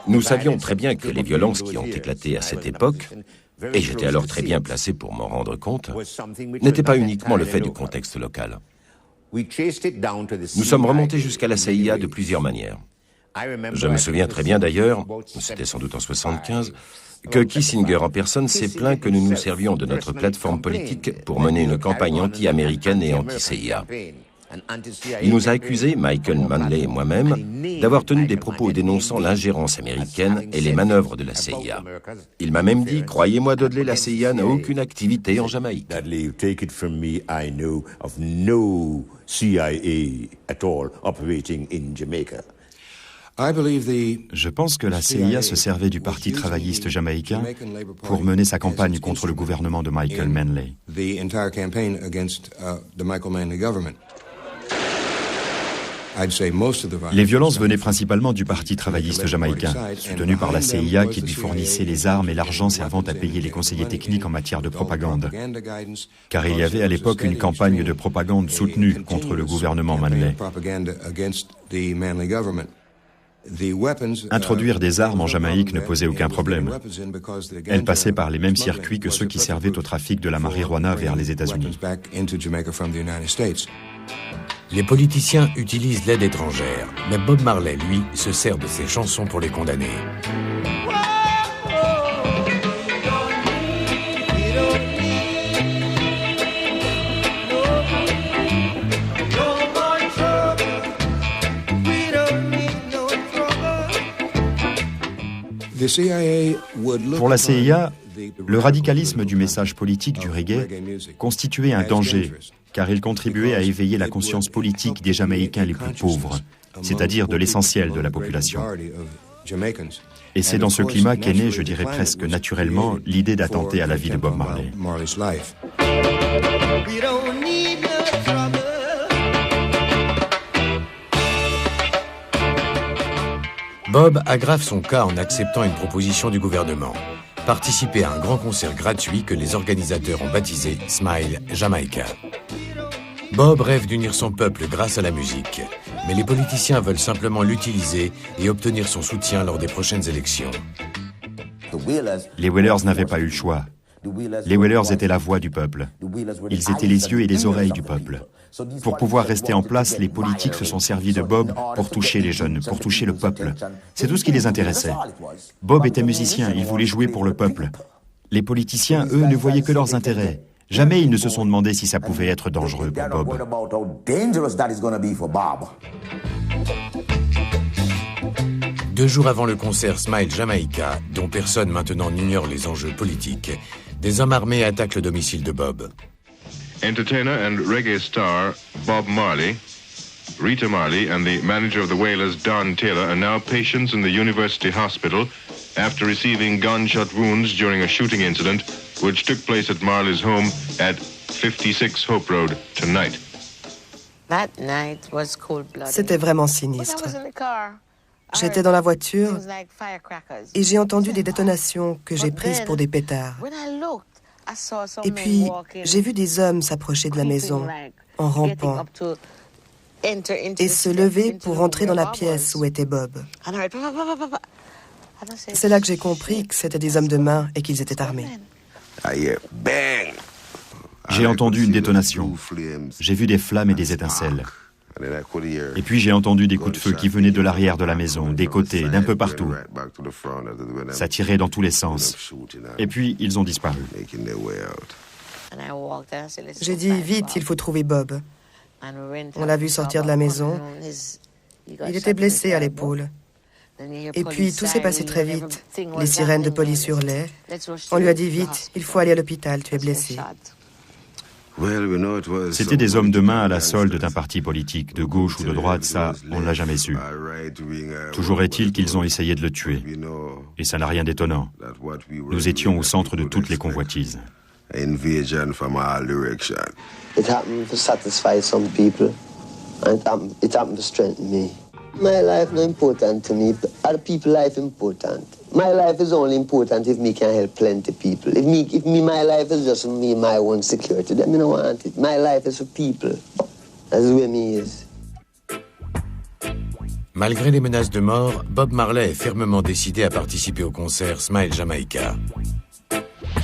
Nous savions très bien que les violences qui ont éclaté à cette époque, et j'étais alors très bien placé pour m'en rendre compte, n'étaient pas uniquement le fait du contexte local. Nous sommes remontés jusqu'à la CIA de plusieurs manières. Je me souviens très bien d'ailleurs, c'était sans doute en 1975, que Kissinger en personne s'est plaint que nous nous servions de notre plateforme politique pour mener une campagne anti-américaine et anti-CIA. Il nous a accusés, Michael Manley et moi-même, d'avoir tenu des propos dénonçant l'ingérence américaine et les manœuvres de la CIA. Il m'a même dit, croyez-moi Dudley, la CIA n'a aucune activité en Jamaïque. Je pense que la CIA se servait du Parti travailliste jamaïcain pour mener sa campagne contre le gouvernement de Michael Manley. Les violences venaient principalement du Parti travailliste jamaïcain, soutenu par la CIA qui lui fournissait les armes et l'argent servant à payer les conseillers techniques en matière de propagande. Car il y avait à l'époque une campagne de propagande soutenue contre le gouvernement Manley. Introduire des armes en Jamaïque ne posait aucun problème. Elles passaient par les mêmes circuits que ceux qui servaient au trafic de la marijuana vers les États-Unis. Les politiciens utilisent l'aide étrangère, mais Bob Marley, lui, se sert de ses chansons pour les condamner. Pour la CIA, le radicalisme du message politique du reggae constituait un danger, car il contribuait à éveiller la conscience politique des Jamaïcains les plus pauvres, c'est-à-dire de l'essentiel de la population. Et c'est dans ce climat qu'est née, je dirais presque naturellement, l'idée d'attenter à la vie de Bob Marley. Bob aggrave son cas en acceptant une proposition du gouvernement. Participer à un grand concert gratuit que les organisateurs ont baptisé Smile Jamaica. Bob rêve d'unir son peuple grâce à la musique, mais les politiciens veulent simplement l'utiliser et obtenir son soutien lors des prochaines élections. Les Wailers n'avaient pas eu le choix. Les Wailers étaient la voix du peuple. Ils étaient les yeux et les oreilles du peuple. Pour pouvoir rester en place, les politiques se sont servis de Bob pour toucher les jeunes, pour toucher le peuple. C'est tout ce qui les intéressait. Bob était musicien, il voulait jouer pour le peuple. Les politiciens, eux, ne voyaient que leurs intérêts. Jamais ils ne se sont demandé si ça pouvait être dangereux pour Bob. 2 jours avant le concert Smile Jamaica, dont personne maintenant n'ignore les enjeux politiques, des hommes armés attaquent le domicile de Bob. Entertainer and reggae star Bob Marley, Rita Marley and the manager of the Wailers, Don Taylor, are now patients in the University Hospital after receiving gunshot wounds during a shooting incident which took place at Marley's home at 56 Hope Road tonight. C'était vraiment sinistre. J'étais dans la voiture et j'ai entendu des détonations que j'ai prises pour des pétards. Et puis, j'ai vu des hommes s'approcher de la maison en rampant et se lever pour entrer dans la pièce où était Bob. C'est là que j'ai compris que c'était des hommes de main et qu'ils étaient armés. J'ai entendu une détonation. J'ai vu des flammes et des étincelles. Et puis j'ai entendu des coups de feu qui venaient de l'arrière de la maison, des côtés, d'un peu partout. Ça tirait dans tous les sens. Et puis ils ont disparu. J'ai dit, vite, il faut trouver Bob. On l'a vu sortir de la maison. Il était blessé à l'épaule. Et puis tout s'est passé très vite. Les sirènes de police hurlaient. On lui a dit, vite, il faut aller à l'hôpital, tu es blessé. C'était des hommes de main à la solde d'un parti politique, de gauche ou de droite, ça, on ne l'a jamais su. Toujours est-il qu'ils ont essayé de le tuer. Et ça n'a rien d'étonnant. Nous étions au centre de toutes les convoitises. It happened to satisfy some people, and it happened to strengthen me. My life not important to me, other people's life important. My life is only important if me can help plenty people. If my life is just me, my own security, then me no want it. My life is for people. That's the way me is. Malgré les menaces de mort, Bob Marley est fermement décidé à participer au concert Smile Jamaica.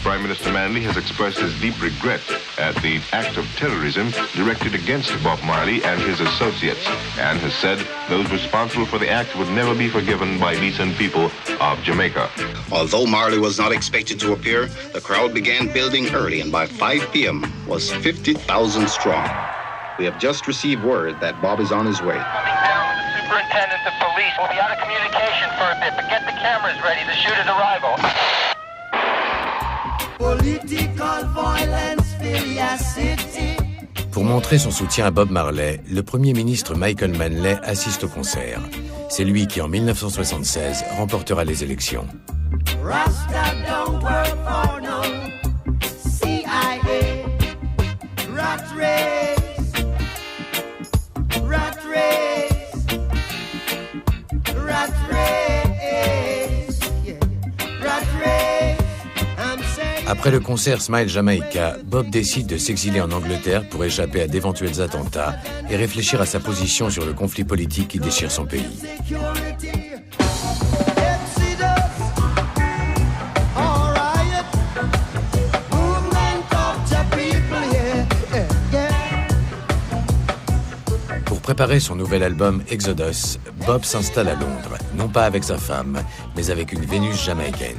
Prime Minister Manley has expressed his deep regret at the act of terrorism directed against Bob Marley and his associates, and has said those responsible for the act would never be forgiven by decent people of Jamaica. Although Marley was not expected to appear, the crowd began building early, and by 5 p.m. was 50,000 strong. We have just received word that Bob is on his way. Superintendent of police will be out of communication for a bit, but get the cameras ready to shoot his arrival. Political violence, city. Pour montrer son soutien à Bob Marley, le Premier ministre Michael Manley assiste au concert. C'est lui qui, en 1976, remportera les élections. Rasta don't work for no CIA. Rat race, rat race, rat race, yeah. Rat race. Après le concert Smile Jamaica, Bob décide de s'exiler en Angleterre pour échapper à d'éventuels attentats et réfléchir à sa position sur le conflit politique qui déchire son pays. Pour préparer son nouvel album Exodus, Bob s'installe à Londres, non pas avec sa femme, mais avec une Vénus jamaïcaine.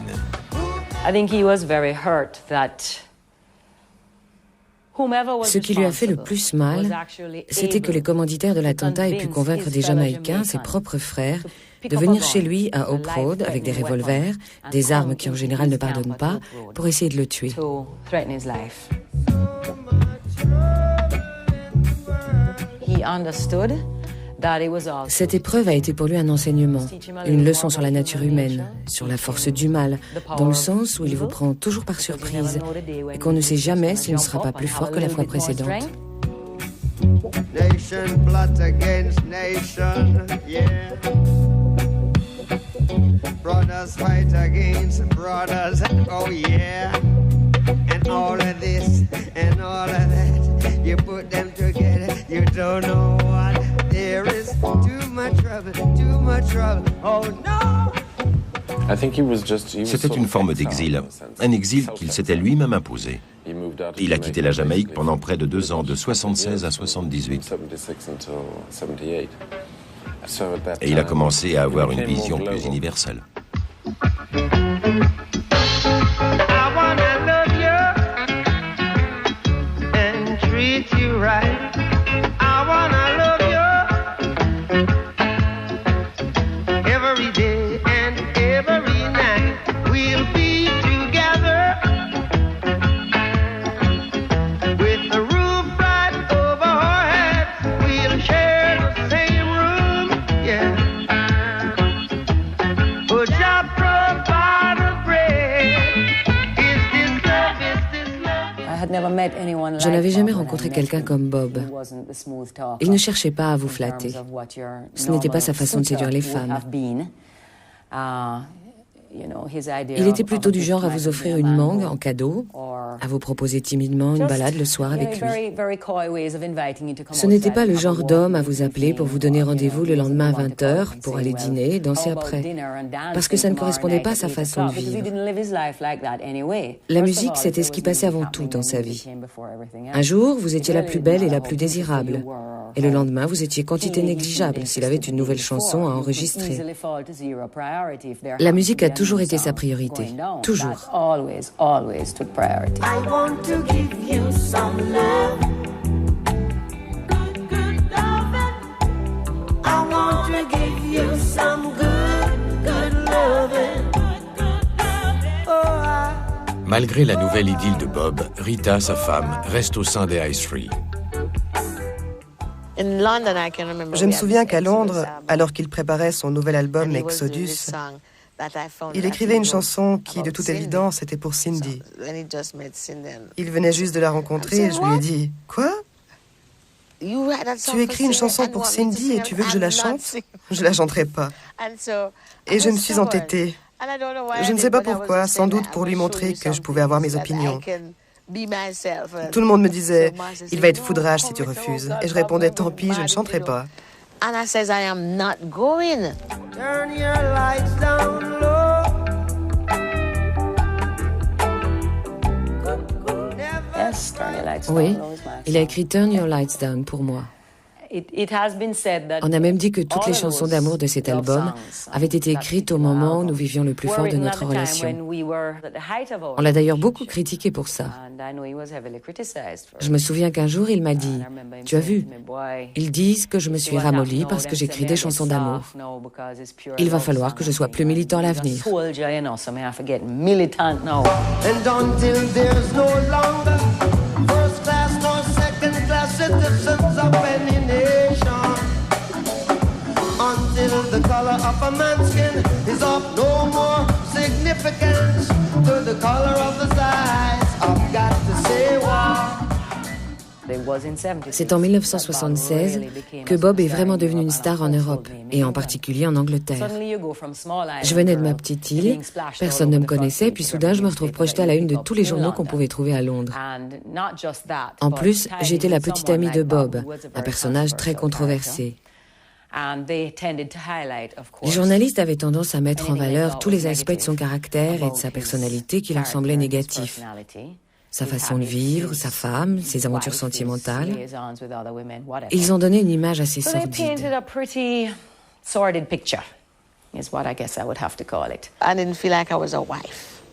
Ce qui lui a fait le plus mal, c'était que les commanditaires de l'attentat aient pu convaincre des Jamaïcains, ses propres frères, de venir chez lui à Hope Road avec des revolvers, des armes qui en général ne pardonnent pas, pour essayer de le tuer. Cette épreuve a été pour lui un enseignement, une leçon sur la nature humaine, sur la force du mal, dans le sens où il vous prend toujours par surprise et qu'on ne sait jamais s'il ne sera pas plus fort que la fois précédente. Nation plot against nation, yeah. Brothers fight against brothers, oh yeah. And all of this and all of that, you put them together, you don't know what. There is too much trouble, oh no. C'était une forme d'exil, un exil qu'il s'était lui-même imposé. Il a quitté la Jamaïque pendant près de 2 ans, de 76 à 78. Et il a commencé à avoir une vision plus universelle. Je n'avais jamais rencontré quelqu'un comme Bob. Il ne cherchait pas à vous flatter. Ce n'était pas sa façon de séduire les femmes. Il était plutôt du genre à vous offrir une mangue en cadeau, à vous proposer timidement une balade le soir avec lui. Ce n'était pas le genre d'homme à vous appeler pour vous donner rendez-vous le lendemain à 20h pour aller dîner et danser après, parce que ça ne correspondait pas à sa façon de vivre. La musique, c'était ce qui passait avant tout dans sa vie. Un jour, vous étiez la plus belle et la plus désirable. Et le lendemain, vous étiez quantité négligeable s'il avait une nouvelle chanson à enregistrer. La musique a toujours été sa priorité. Toujours. I want to give you some love. Good loving. I want to give you some good loving. Malgré la nouvelle idylle de Bob, Rita, sa femme, reste au sein des High Three. Je me souviens qu'à Londres, alors qu'il préparait son nouvel album Exodus, il écrivait une chanson qui, de toute évidence, était pour Cindy. Il venait juste de la rencontrer et je lui ai dit « Quoi ? Tu écris une chanson pour Cindy et tu veux que je la chante ? Je la chanterai pas. » Et je me suis entêtée. Je ne sais pas pourquoi, sans doute pour lui montrer que je pouvais avoir mes opinions. Tout le monde me disait « Il va être foudrage si tu refuses. » Et je répondais « Tant pis, je ne chanterai pas. » And I says, I am not going. Turn your lights down low. Oui, il a écrit Turn Your Lights Down pour moi. On a même dit que toutes les chansons d'amour de cet album avaient été écrites au moment où nous vivions le plus fort de notre relation. On l'a d'ailleurs beaucoup critiqué pour ça. Je me souviens qu'un jour, il m'a dit « Tu as vu, ils disent que je me suis ramollie parce que j'écris des chansons d'amour. Il va falloir que je sois plus militant à l'avenir. » Until the color of a man's skin is of no more significance to the color of his eyes. I've got to say why. C'est en 1976 que Bob est vraiment devenu une star en Europe, et en particulier en Angleterre. Je venais de ma petite île, personne ne me connaissait, puis soudain je me retrouve projetée à la une de tous les journaux qu'on pouvait trouver à Londres. En plus, j'étais la petite amie de Bob, un personnage très controversé. Les journalistes avaient tendance à mettre en valeur tous les aspects de son caractère et de sa personnalité qui leur semblaient négatifs. Sa façon de vivre, sa femme, ses aventures sentimentales. Ils en donnaient une image assez sordide.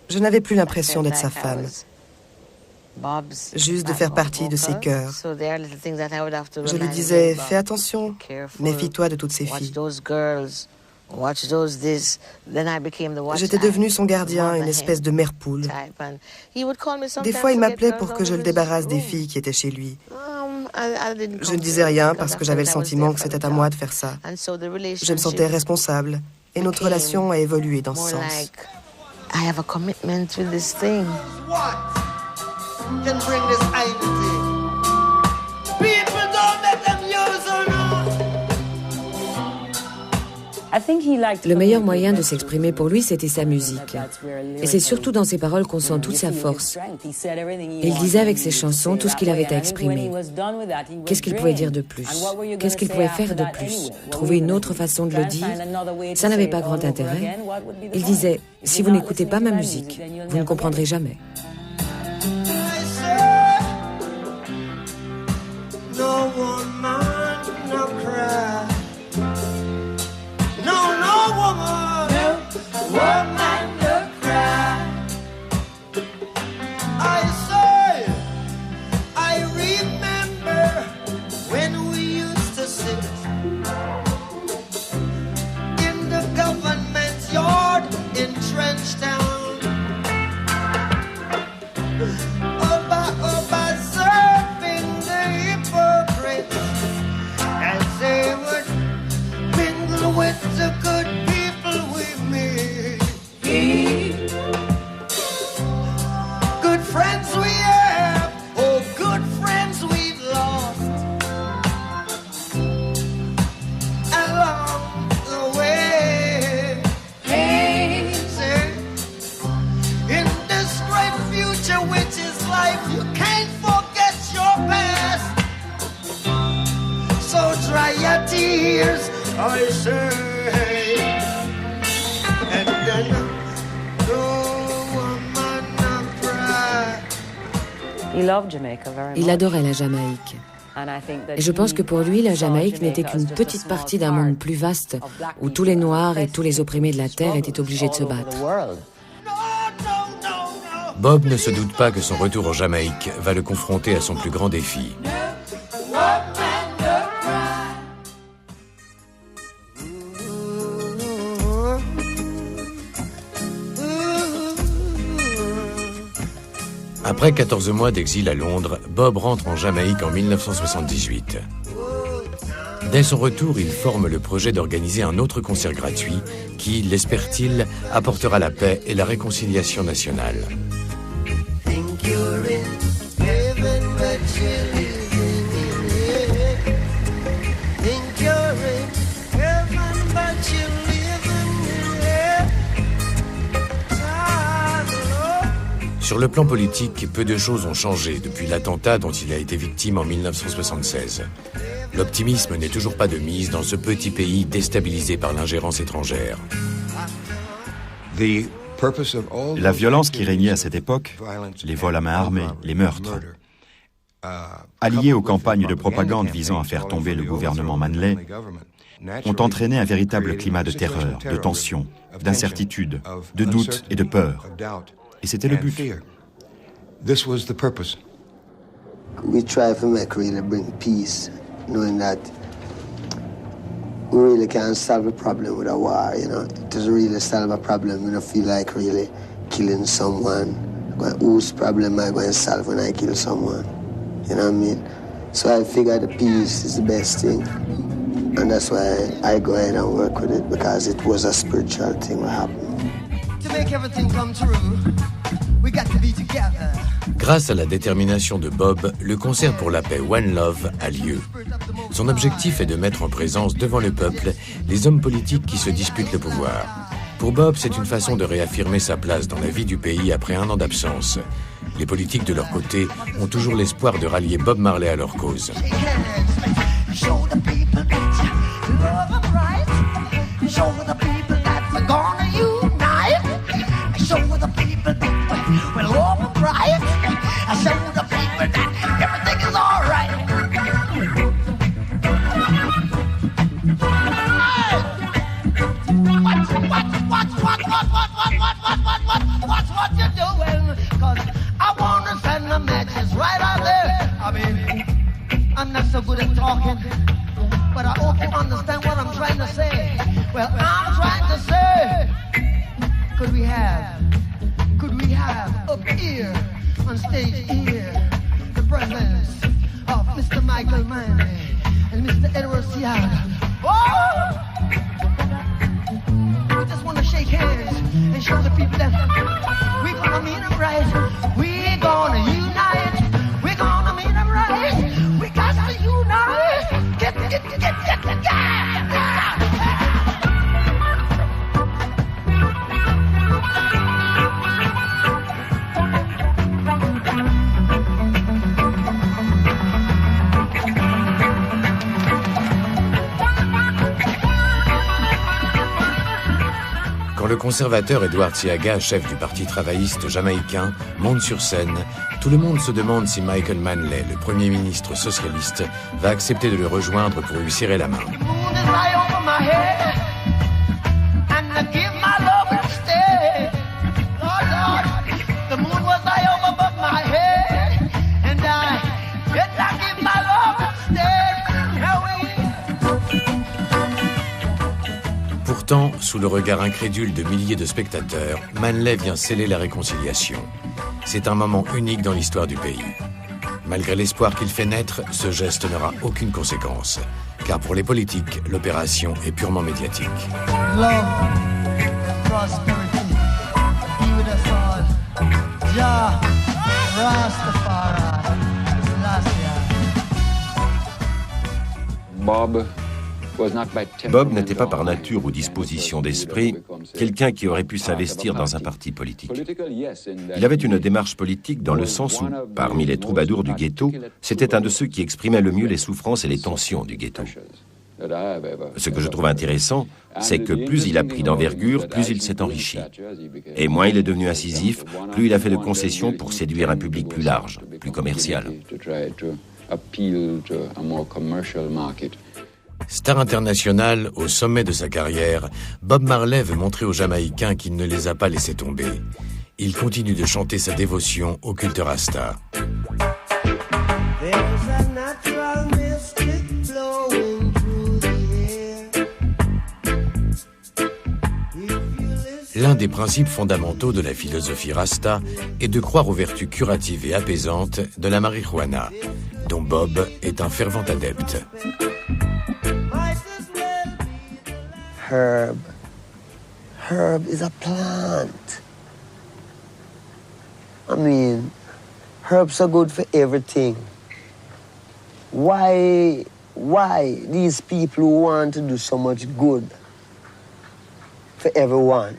Je n'avais plus l'impression d'être sa femme, juste de faire partie de ses cœurs. Je lui disais, fais attention, méfie-toi de toutes ces filles. J'étais devenue son gardien, une espèce de mère poule. Des fois, il m'appelait pour que je le débarrasse des filles qui étaient chez lui. Je ne disais rien parce que j'avais le sentiment que c'était à moi de faire ça. Je me sentais responsable et notre relation a évolué dans ce sens. Le meilleur moyen de s'exprimer pour lui, c'était sa musique. Et c'est surtout dans ses paroles qu'on sent toute sa force. Il disait avec ses chansons tout ce qu'il avait à exprimer. Qu'est-ce qu'il pouvait dire de plus? Qu'est-ce qu'il pouvait faire de plus? Trouver une autre façon de le dire? Ça n'avait pas grand intérêt. Il disait, si vous n'écoutez pas ma musique, vous ne comprendrez jamais. No woman, no cry. No woman, woman, no cry. I say, I remember when we used to sit in the government yard in Trenchtown. Observing the hypocrites as they would mingle with the good people we meet. Good friends we have, oh, good friends we've lost along the way. Say, in this great future which is life, you can't forget your past. So dry your tears, I say, and then no woman cry. Il adorait la Jamaïque. Et je pense que pour lui, la Jamaïque n'était qu'une petite partie d'un monde plus vaste où tous les Noirs et tous les opprimés de la terre étaient obligés de se battre. Bob ne se doute pas que son retour en Jamaïque va le confronter à son plus grand défi. Après 14 mois d'exil à Londres, Bob rentre en Jamaïque en 1978. Dès son retour, il forme le projet d'organiser un autre concert gratuit qui, l'espère-t-il, apportera la paix et la réconciliation nationale. Sur le plan politique, peu de choses ont changé depuis l'attentat dont il a été victime en 1976. L'optimisme n'est toujours pas de mise dans ce petit pays déstabilisé par l'ingérence étrangère. La violence qui régnait à cette époque, les vols à main armée, les meurtres, alliés aux campagnes de propagande visant à faire tomber le gouvernement Manley, ont entraîné un véritable climat de terreur, de tension, d'incertitude, de doute et de peur. Et c'était le but. We try to make really bring peace, knowing that we really can't solve a problem with a war, you know. It doesn't really solve a problem when I feel like really killing someone. Whose problem am I going to solve when I kill someone? You know what I mean? So I figure the peace is the best thing. And that's why I go ahead and work with it, because it was a spiritual thing that happened. To make everything come true, we got to be together. Grâce à la détermination de Bob, le concert pour la paix One Love a lieu. Son objectif est de mettre en présence devant le peuple les hommes politiques qui se disputent le pouvoir. Pour Bob, c'est une façon de réaffirmer sa place dans la vie du pays après un an d'absence. Les politiques, de leur côté, ont toujours l'espoir de rallier Bob Marley à leur cause. What you doing? 'Cause I wanna send the matches right out there. I mean, I'm not so good at talking, but I hope you understand what I'm trying to say. Well, I'm trying to say, could we have up here, on stage here, the presence of Mr. Michael Manley and Mr. Edward Seattle. Oh! We just want to shake hands and show the people that we're gonna meet them right. We're gonna unite. We're gonna meet them right. We got to unite. Get. Quand le conservateur Edward Seaga, chef du Parti travailliste jamaïcain, monte sur scène, tout le monde se demande si Michael Manley, le premier ministre socialiste, va accepter de le rejoindre pour lui serrer la main. Pourtant, sous le regard incrédule de milliers de spectateurs, Manley vient sceller la réconciliation. C'est un moment unique dans l'histoire du pays. Malgré l'espoir qu'il fait naître, ce geste n'aura aucune conséquence. Car pour les politiques, l'opération est purement médiatique. Love, prosperity, be with us all. Jah, Rastafari, Bob n'était pas par nature ou disposition d'esprit quelqu'un qui aurait pu s'investir dans un parti politique. Il avait une démarche politique dans le sens où, parmi les troubadours du ghetto, c'était un de ceux qui exprimait le mieux les souffrances et les tensions du ghetto. Ce que je trouve intéressant, c'est que plus il a pris d'envergure, plus il s'est enrichi. Et moins il est devenu incisif, plus il a fait de concessions pour séduire un public plus large, plus commercial. Star international, au sommet de sa carrière, Bob Marley veut montrer aux Jamaïcains qu'il ne les a pas laissés tomber. Il continue de chanter sa dévotion au culte Rasta. L'un des principes fondamentaux de la philosophie Rasta est de croire aux vertus curatives et apaisantes de la marijuana, dont Bob est un fervent adepte. Herb is a plant. I mean, herbs are good for everything. Why these people who want to do so much good for everyone,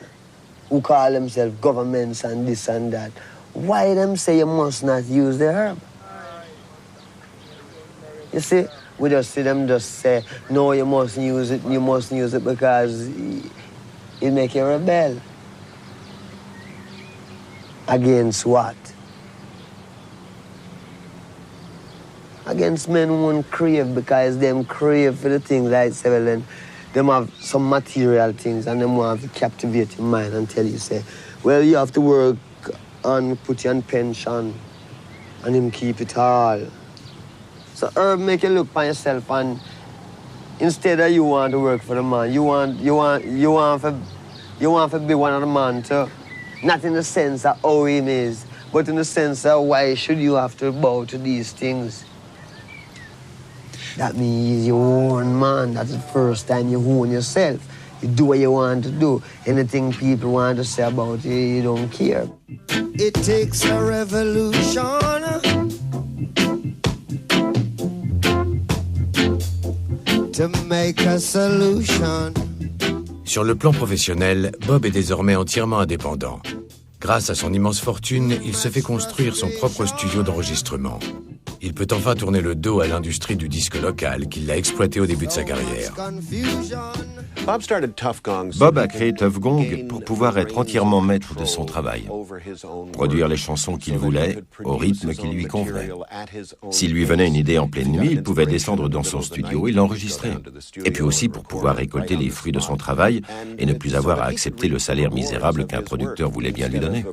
who call themselves governments and this and that, why them say you must not use the herb? You see? We just see them just say, no, you mustn't use it because it make you rebel. Against what? against men who won't crave because them crave for the things like say, well, then them have some material things and them want to captivate your mind and tell you, say, well, you have to work and put you on pension and him keep it all. So Herb make you look for yourself and instead of you want to work for the man, you want to be one of the man too. Not in the sense of how him is, but in the sense of why should you have to bow to these things? That means you own man. That's the first time you own yourself. You do what you want to do. Anything people want to say about you, you don't care. It takes a revolution to make a solution. Sur le plan professionnel, Bob est désormais entièrement indépendant. Grâce à son immense fortune, il se fait construire son propre studio d'enregistrement. Il peut enfin tourner le dos à l'industrie du disque local qu'il a exploité au début de sa carrière. Bob a créé Tuff Gong pour pouvoir être entièrement maître de son travail, produire les chansons qu'il voulait, au rythme qui lui convenait. S'il lui venait une idée en pleine nuit, il pouvait descendre dans son studio et l'enregistrer. Et puis aussi pour pouvoir récolter les fruits de son travail et ne plus avoir à accepter le salaire misérable qu'un producteur voulait bien lui donner.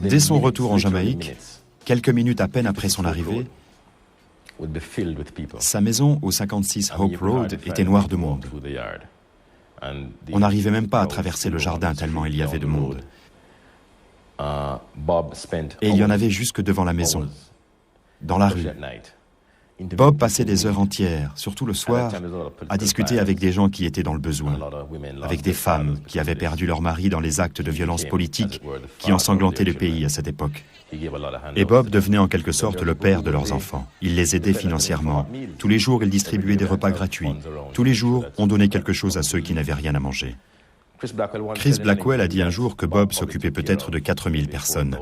Dès son retour en Jamaïque, quelques minutes à peine après son arrivée, sa maison au 56 Hope Road était noire de monde. On n'arrivait même pas à traverser le jardin tellement il y avait de monde. Et il y en avait jusque devant la maison, dans la rue. Bob passait des heures entières, surtout le soir, à discuter avec des gens qui étaient dans le besoin, avec des femmes qui avaient perdu leur mari dans les actes de violence politique qui ensanglantaient le pays à cette époque. Et Bob devenait en quelque sorte le père de leurs enfants. Il les aidait financièrement. Tous les jours, il distribuait des repas gratuits. Tous les jours, on donnait quelque chose à ceux qui n'avaient rien à manger. Chris Blackwell a dit un jour que Bob s'occupait peut-être de 4000 personnes.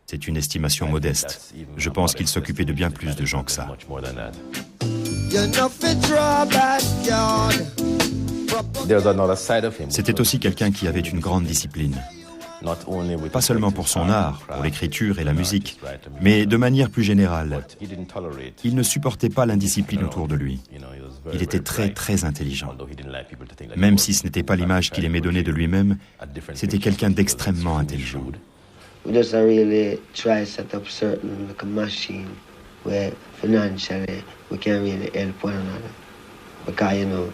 C'est une estimation modeste. Je pense qu'il s'occupait de bien plus de gens que ça. C'était aussi quelqu'un qui avait une grande discipline. Pas seulement pour son art, pour l'écriture et la musique, mais de manière plus générale. Il ne supportait pas l'indiscipline autour de lui. Il était très, très intelligent. Même si ce n'était pas l'image qu'il aimait donner de lui-même, c'était quelqu'un d'extrêmement intelligent. We just really try to set up certain like a machine where financially we can really help one another. Because, you know,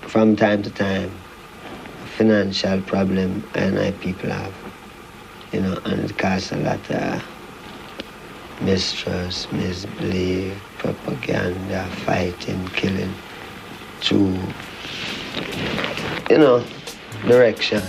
from time to time, financial problem and people have, you know, and it causes a lot of mistrust, misbelief, propaganda, fighting, killing, through, you know, direction.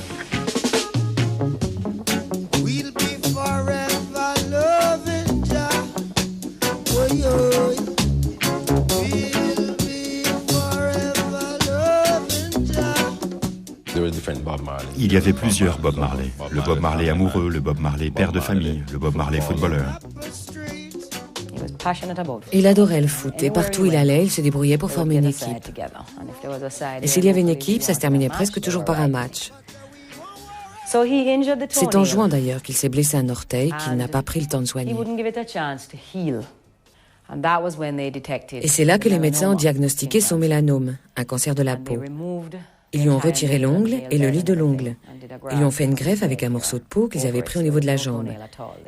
Il y avait plusieurs Bob Marley. Le Bob Marley amoureux, le Bob Marley père de famille, le Bob Marley footballeur. Il adorait le foot et partout où il allait, il se débrouillait pour former une équipe. Et s'il y avait une équipe, ça se terminait presque toujours par un match. C'est en jouant d'ailleurs qu'il s'est blessé un orteil qu'il n'a pas pris le temps de soigner. Et c'est là que les médecins ont diagnostiqué son mélanome, un cancer de la peau. Ils lui ont retiré l'ongle et le lit de l'ongle. Ils lui ont fait une greffe avec un morceau de peau qu'ils avaient pris au niveau de la jambe.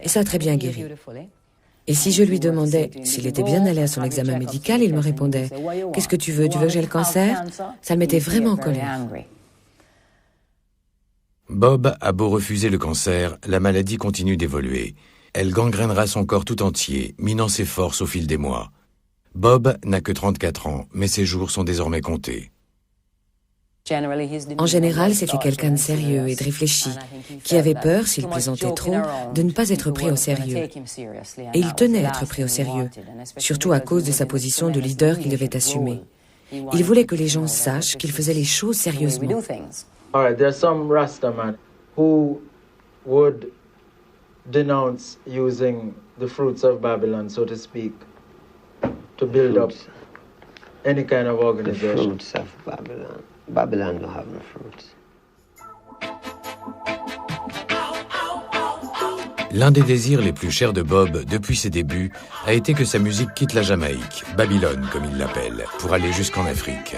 Et ça a très bien guéri. Et si je lui demandais s'il était bien allé à son examen médical, il me répondait « Qu'est-ce que tu veux que j'ai le cancer ?» Ça le mettait vraiment en colère. Bob a beau refuser le cancer, la maladie continue d'évoluer. Elle gangrénera son corps tout entier, minant ses forces au fil des mois. Bob n'a que 34 ans, mais ses jours sont désormais comptés. En général, c'était quelqu'un de sérieux et de réfléchi, qui avait peur, s'il plaisantait trop, de ne pas être pris au sérieux. Et il tenait à être pris au sérieux, surtout à cause de sa position de leader qu'il devait assumer. Il voulait que les gens sachent qu'il faisait les choses sérieusement. All right, there's some Rastaman who would denounce using the fruits of Babylon, so to speak, to build up any kind of organization. The fruits of Babylon. Babylon don't have no fruits. L'un des désirs les plus chers de Bob depuis ses débuts a été que sa musique quitte la Jamaïque, Babylone comme il l'appelle, pour aller jusqu'en Afrique.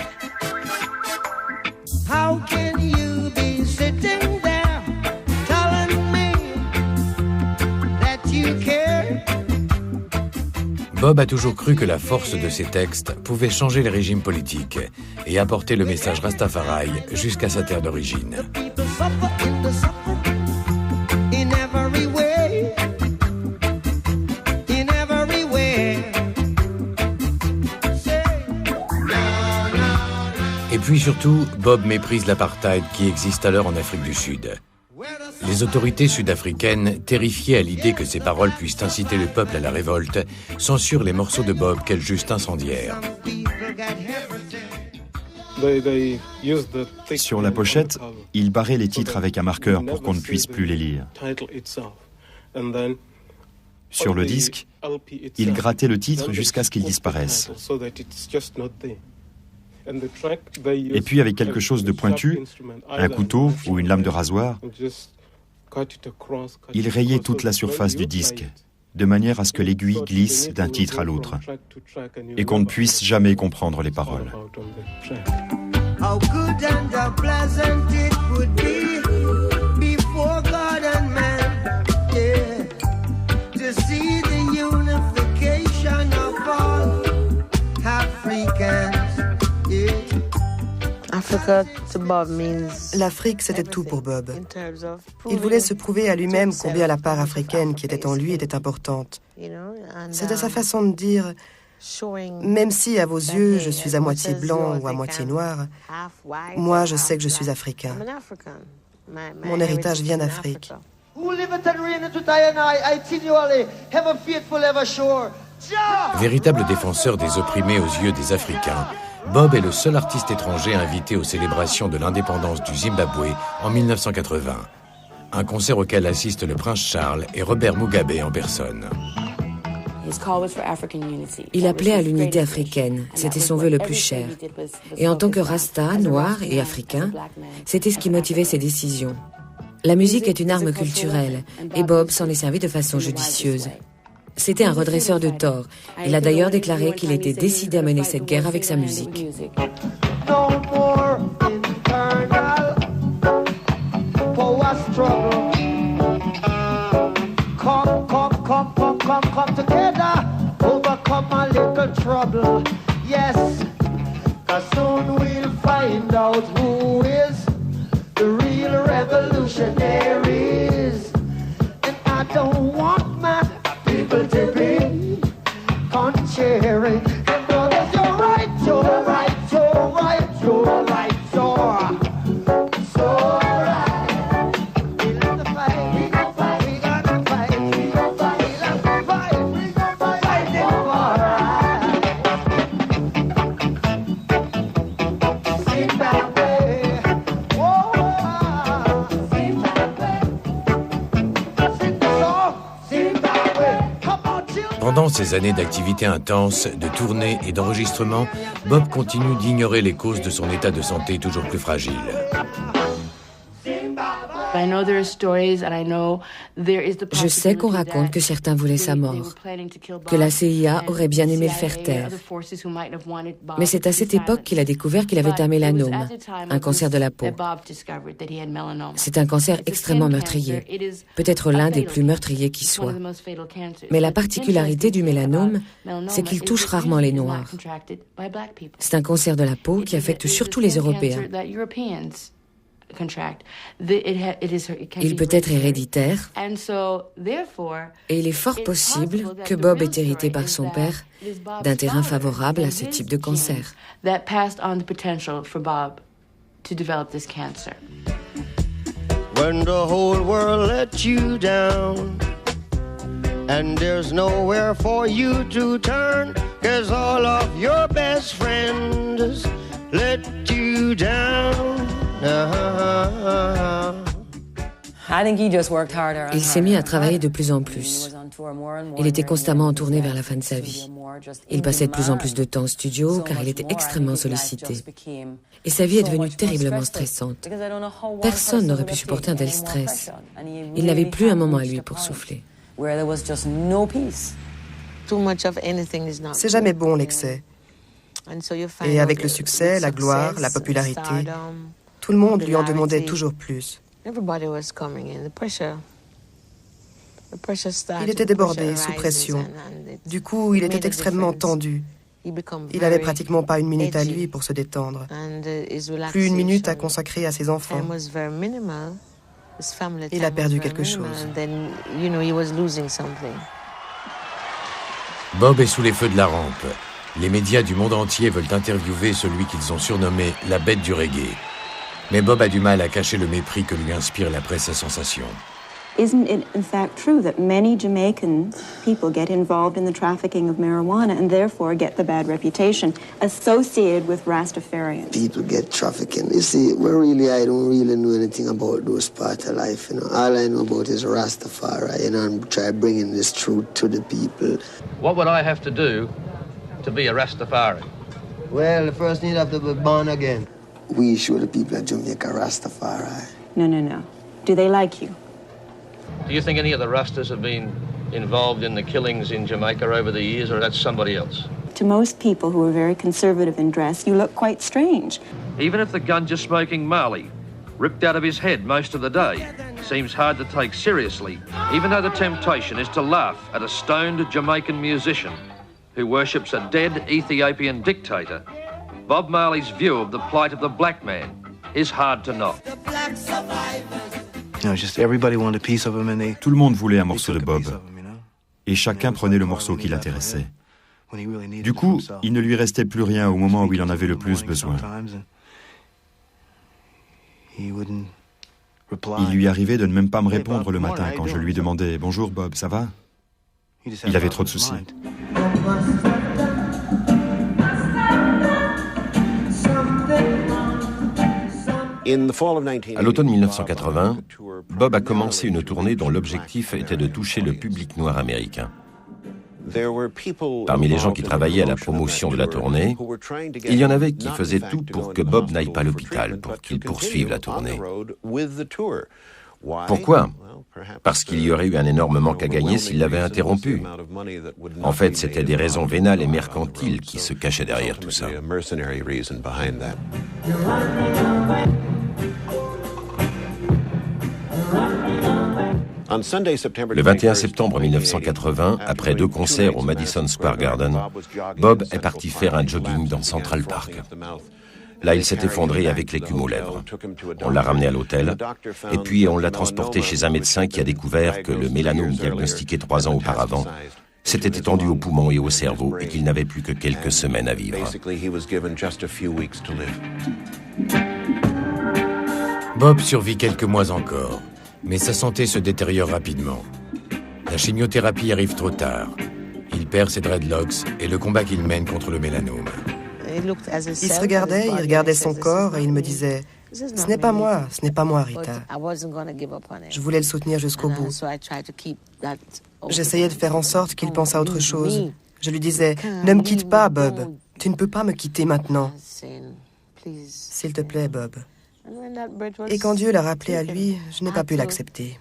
How can you be sitting there telling me that you care? Bob a toujours cru que la force de ses textes pouvait changer les régimes politiques et apporter le message Rastafari jusqu'à sa terre d'origine. Et puis surtout, Bob méprise l'apartheid qui existe alors en Afrique du Sud. Les autorités sud-africaines, terrifiées à l'idée que ces paroles puissent inciter le peuple à la révolte, censurent les morceaux de Bob qu'elles jugent incendiaires. Sur la pochette, ils barraient les titres avec un marqueur pour qu'on ne puisse plus les lire. Sur le disque, ils grattaient le titre jusqu'à ce qu'il disparaisse. Et puis avec quelque chose de pointu, un couteau ou une lame de rasoir, ils rayaient toute la surface du disque, de manière à ce que l'aiguille glisse d'un titre à l'autre, et qu'on ne puisse jamais comprendre les paroles. How good and how pleasant it would be before God and man, yeah, to see the unification of all Africans. L'Afrique, c'était tout pour Bob. Il voulait se prouver à lui-même combien la part africaine qui était en lui était importante. C'était sa façon de dire, même si à vos yeux je suis à moitié blanc ou à moitié noir, moi je sais que je suis africain. Mon héritage vient d'Afrique. Véritable défenseur des opprimés aux yeux des Africains, Bob est le seul artiste étranger invité aux célébrations de l'indépendance du Zimbabwe en 1980. Un concert auquel assistent le prince Charles et Robert Mugabe en personne. Il appelait à l'unité africaine, c'était son vœu le plus cher. Et en tant que Rasta, noir et africain, c'était ce qui motivait ses décisions. La musique est une arme culturelle, et Bob s'en est servi de façon judicieuse. C'était un redresseur de tort. Il a d'ailleurs déclaré qu'il était décidé à mener cette guerre avec sa musique. No more internal power struggle. Come together, overcome a little trouble. Yes, 'cause soon we'll find out who is the real revolutionaries. And I don't want my people to be contrary. And brothers, you're right, you're right, you're right, you're right, you're so right. We love to fight, we gon' fight, we gonna fight, we gon' fight, we love to fight, we gon' fight, fight it for right. Zimbabwe, oh, Zimbabwe, sing the song, Zimbabwe, come on, children. Pendant ces années d'activité intense, de tournées et d'enregistrements, Bob continue d'ignorer les causes de son état de santé toujours plus fragile. Je sais qu'on raconte que certains voulaient sa mort, que la CIA aurait bien aimé le faire taire. Mais c'est à cette époque qu'il a découvert qu'il avait un mélanome, un cancer de la peau. C'est un cancer extrêmement meurtrier, peut-être l'un des plus meurtriers qui soit. Mais la particularité du mélanome, c'est qu'il touche rarement les Noirs. C'est un cancer de la peau qui affecte surtout les Européens. Il peut être héréditaire et il est fort possible que Bob ait hérité par son père d'un terrain favorable à ce type de cancer. When the whole world let you down and there's nowhere for you to turn, 'cause all of your best friends let you down. Il s'est mis à travailler de plus en plus. Il était constamment en tournée vers la fin de sa vie. Il passait de plus en plus de temps au studio car il était extrêmement sollicité. Et sa vie est devenue terriblement stressante. Personne n'aurait pu supporter un tel stress. Il n'avait plus un moment à lui pour souffler. C'est jamais bon l'excès. Et avec le succès, la gloire, la popularité, tout le monde lui en demandait toujours plus. Il était débordé, sous pression. Du coup, il était extrêmement tendu. Il n'avait pratiquement pas une minute à lui pour se détendre. Plus une minute à consacrer à ses enfants. Il a perdu quelque chose. Bob est sous les feux de la rampe. Les médias du monde entier veulent interviewer celui qu'ils ont surnommé la bête du reggae. Mais Bob a du mal à cacher le mépris que lui inspire la presse à sensation. Isn't it in fact true that many Jamaican people get involved in the trafficking of marijuana and therefore get the bad reputation associated with Rastafarians? People get trafficking. You see, I don't really know anything about those parts of life, you know. All I know about is Rastafari, you know, and try bringing this truth to the people. What would I have to do to be a Rastafari? Well, the first need have to be born again. We show the people of Jamaica Rastafari. No. Do they like you? Do you think any of the Rastas have been involved in the killings in Jamaica over the years, or that's somebody else? To most people who are very conservative in dress, you look quite strange. Even if the ganja-smoking Marley, ripped out of his head most of the day, seems hard to take seriously, even though the temptation is to laugh at a stoned Jamaican musician who worships a dead Ethiopian dictator, Bob Marley's view of the plight of the black man is hard to knock. Tout le monde voulait un morceau de Bob, et chacun prenait le morceau qui l'intéressait. Du coup, il ne lui restait plus rien au moment où il en avait le plus besoin. Il lui arrivait de ne même pas me répondre le matin quand je lui demandais « Bonjour Bob, ça va ?» Il avait trop de soucis. À l'automne 1980, Bob a commencé une tournée dont l'objectif était de toucher le public noir américain. Parmi les gens qui travaillaient à la promotion de la tournée, il y en avait qui faisaient tout pour que Bob n'aille pas à l'hôpital, pour qu'il poursuive la tournée. Pourquoi ? Parce qu'il y aurait eu un énorme manque à gagner s'il l'avait interrompu. En fait, c'était des raisons vénales et mercantiles qui se cachaient derrière tout ça. Le 21 septembre 1980, après 2 concerts au Madison Square Garden, Bob est parti faire un jogging dans Central Park. Là, il s'est effondré avec l'écume aux lèvres. On l'a ramené à l'hôtel, et puis on l'a transporté chez un médecin qui a découvert que le mélanome diagnostiqué 3 ans auparavant s'était étendu aux poumons et au cerveau et qu'il n'avait plus que quelques semaines à vivre. Bob survit quelques mois encore, mais sa santé se détériore rapidement. La chimiothérapie arrive trop tard. Il perd ses dreadlocks et le combat qu'il mène contre le mélanome. Il se regardait, il regardait son corps et il me disait « Ce n'est pas moi, Rita. » Je voulais le soutenir jusqu'au bout. J'essayais de faire en sorte qu'il pense à autre chose. Je lui disais « Ne me quitte pas, Bob. Tu ne peux pas me quitter maintenant. S'il te plaît, Bob. » Et quand Dieu l'a rappelé à lui, je n'ai pas pu l'accepter.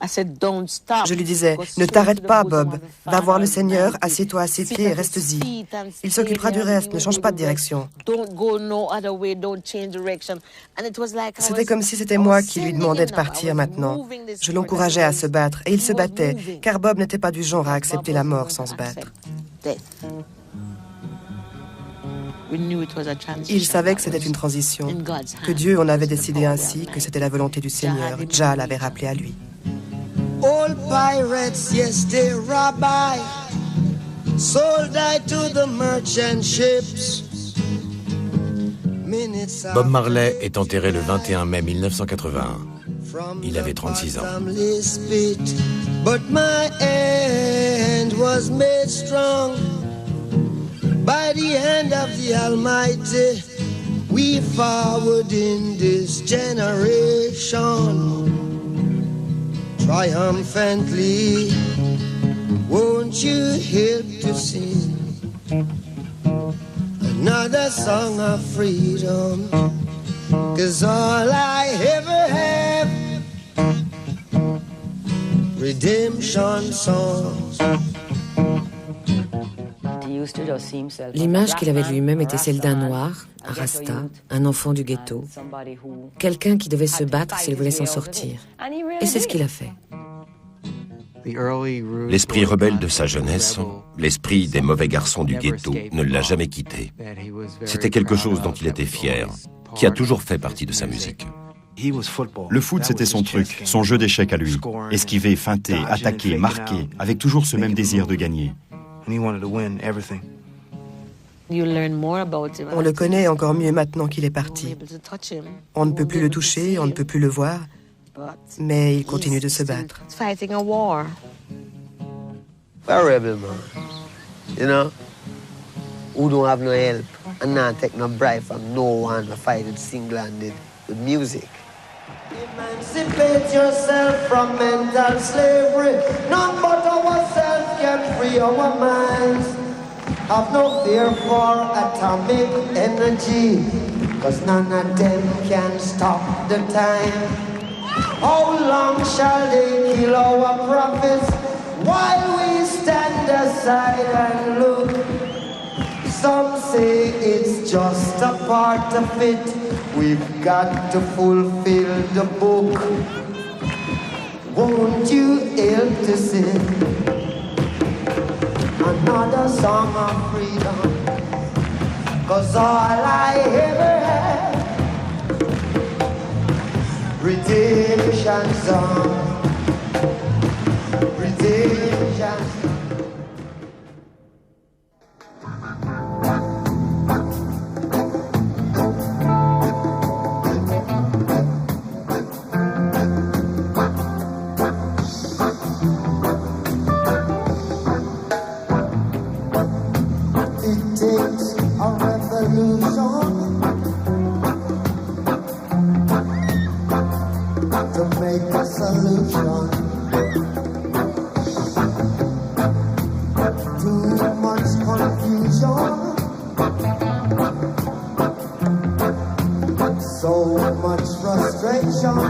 Je lui disais, ne t'arrête pas, Bob. Va voir le Seigneur, assieds-toi à ses pieds et reste-y. Il s'occupera du reste, ne change pas de direction. C'était comme si c'était moi qui lui demandais de partir maintenant. Je l'encourageais à se battre, et il se battait, car Bob n'était pas du genre à accepter la mort sans se battre. Il savait que c'était une transition, que Dieu en avait décidé ainsi, que c'était la volonté du Seigneur. Jah l'avait rappelé à lui. Old pirates, yes, they rob I, sold I to the merchant ships. Bob Marley est enterré le 21 mai 1981. Il avait 36 ans. But my hand was made strong by the hand of the Almighty. We forward in this generation triumphantly. Won't you help to sing another song of freedom? 'Cause all I ever have, redemption songs. L'image qu'il avait de lui-même était celle d'un noir, un rasta, un enfant du ghetto, quelqu'un qui devait se battre s'il voulait s'en sortir. Et c'est ce qu'il a fait. L'esprit rebelle de sa jeunesse, l'esprit des mauvais garçons du ghetto ne l'a jamais quitté. C'était quelque chose dont il était fier, qui a toujours fait partie de sa musique. Le foot, c'était son truc, son jeu d'échecs à lui. Esquiver, feinter, attaquer, marquer, avec toujours ce même désir de gagner. On le connaît encore mieux maintenant qu'il est parti. On ne peut plus le toucher, on ne peut plus le voir, mais il continue de se battre. A rebel man, you know, who don't have no help and not take no bribe from no one to fight it single-handed with music. Emancipate yourself from mental slavery. None but ourselves can free our minds. Have no fear for atomic energy, 'cause none of them can stop the time. How long shall they kill our prophets while we stand aside and look? Some say it's just a part of it. We've got to fulfill the book. Won't you help to sing another song of freedom? 'Cause all I ever had, redemption song, redemption song. So much frustration.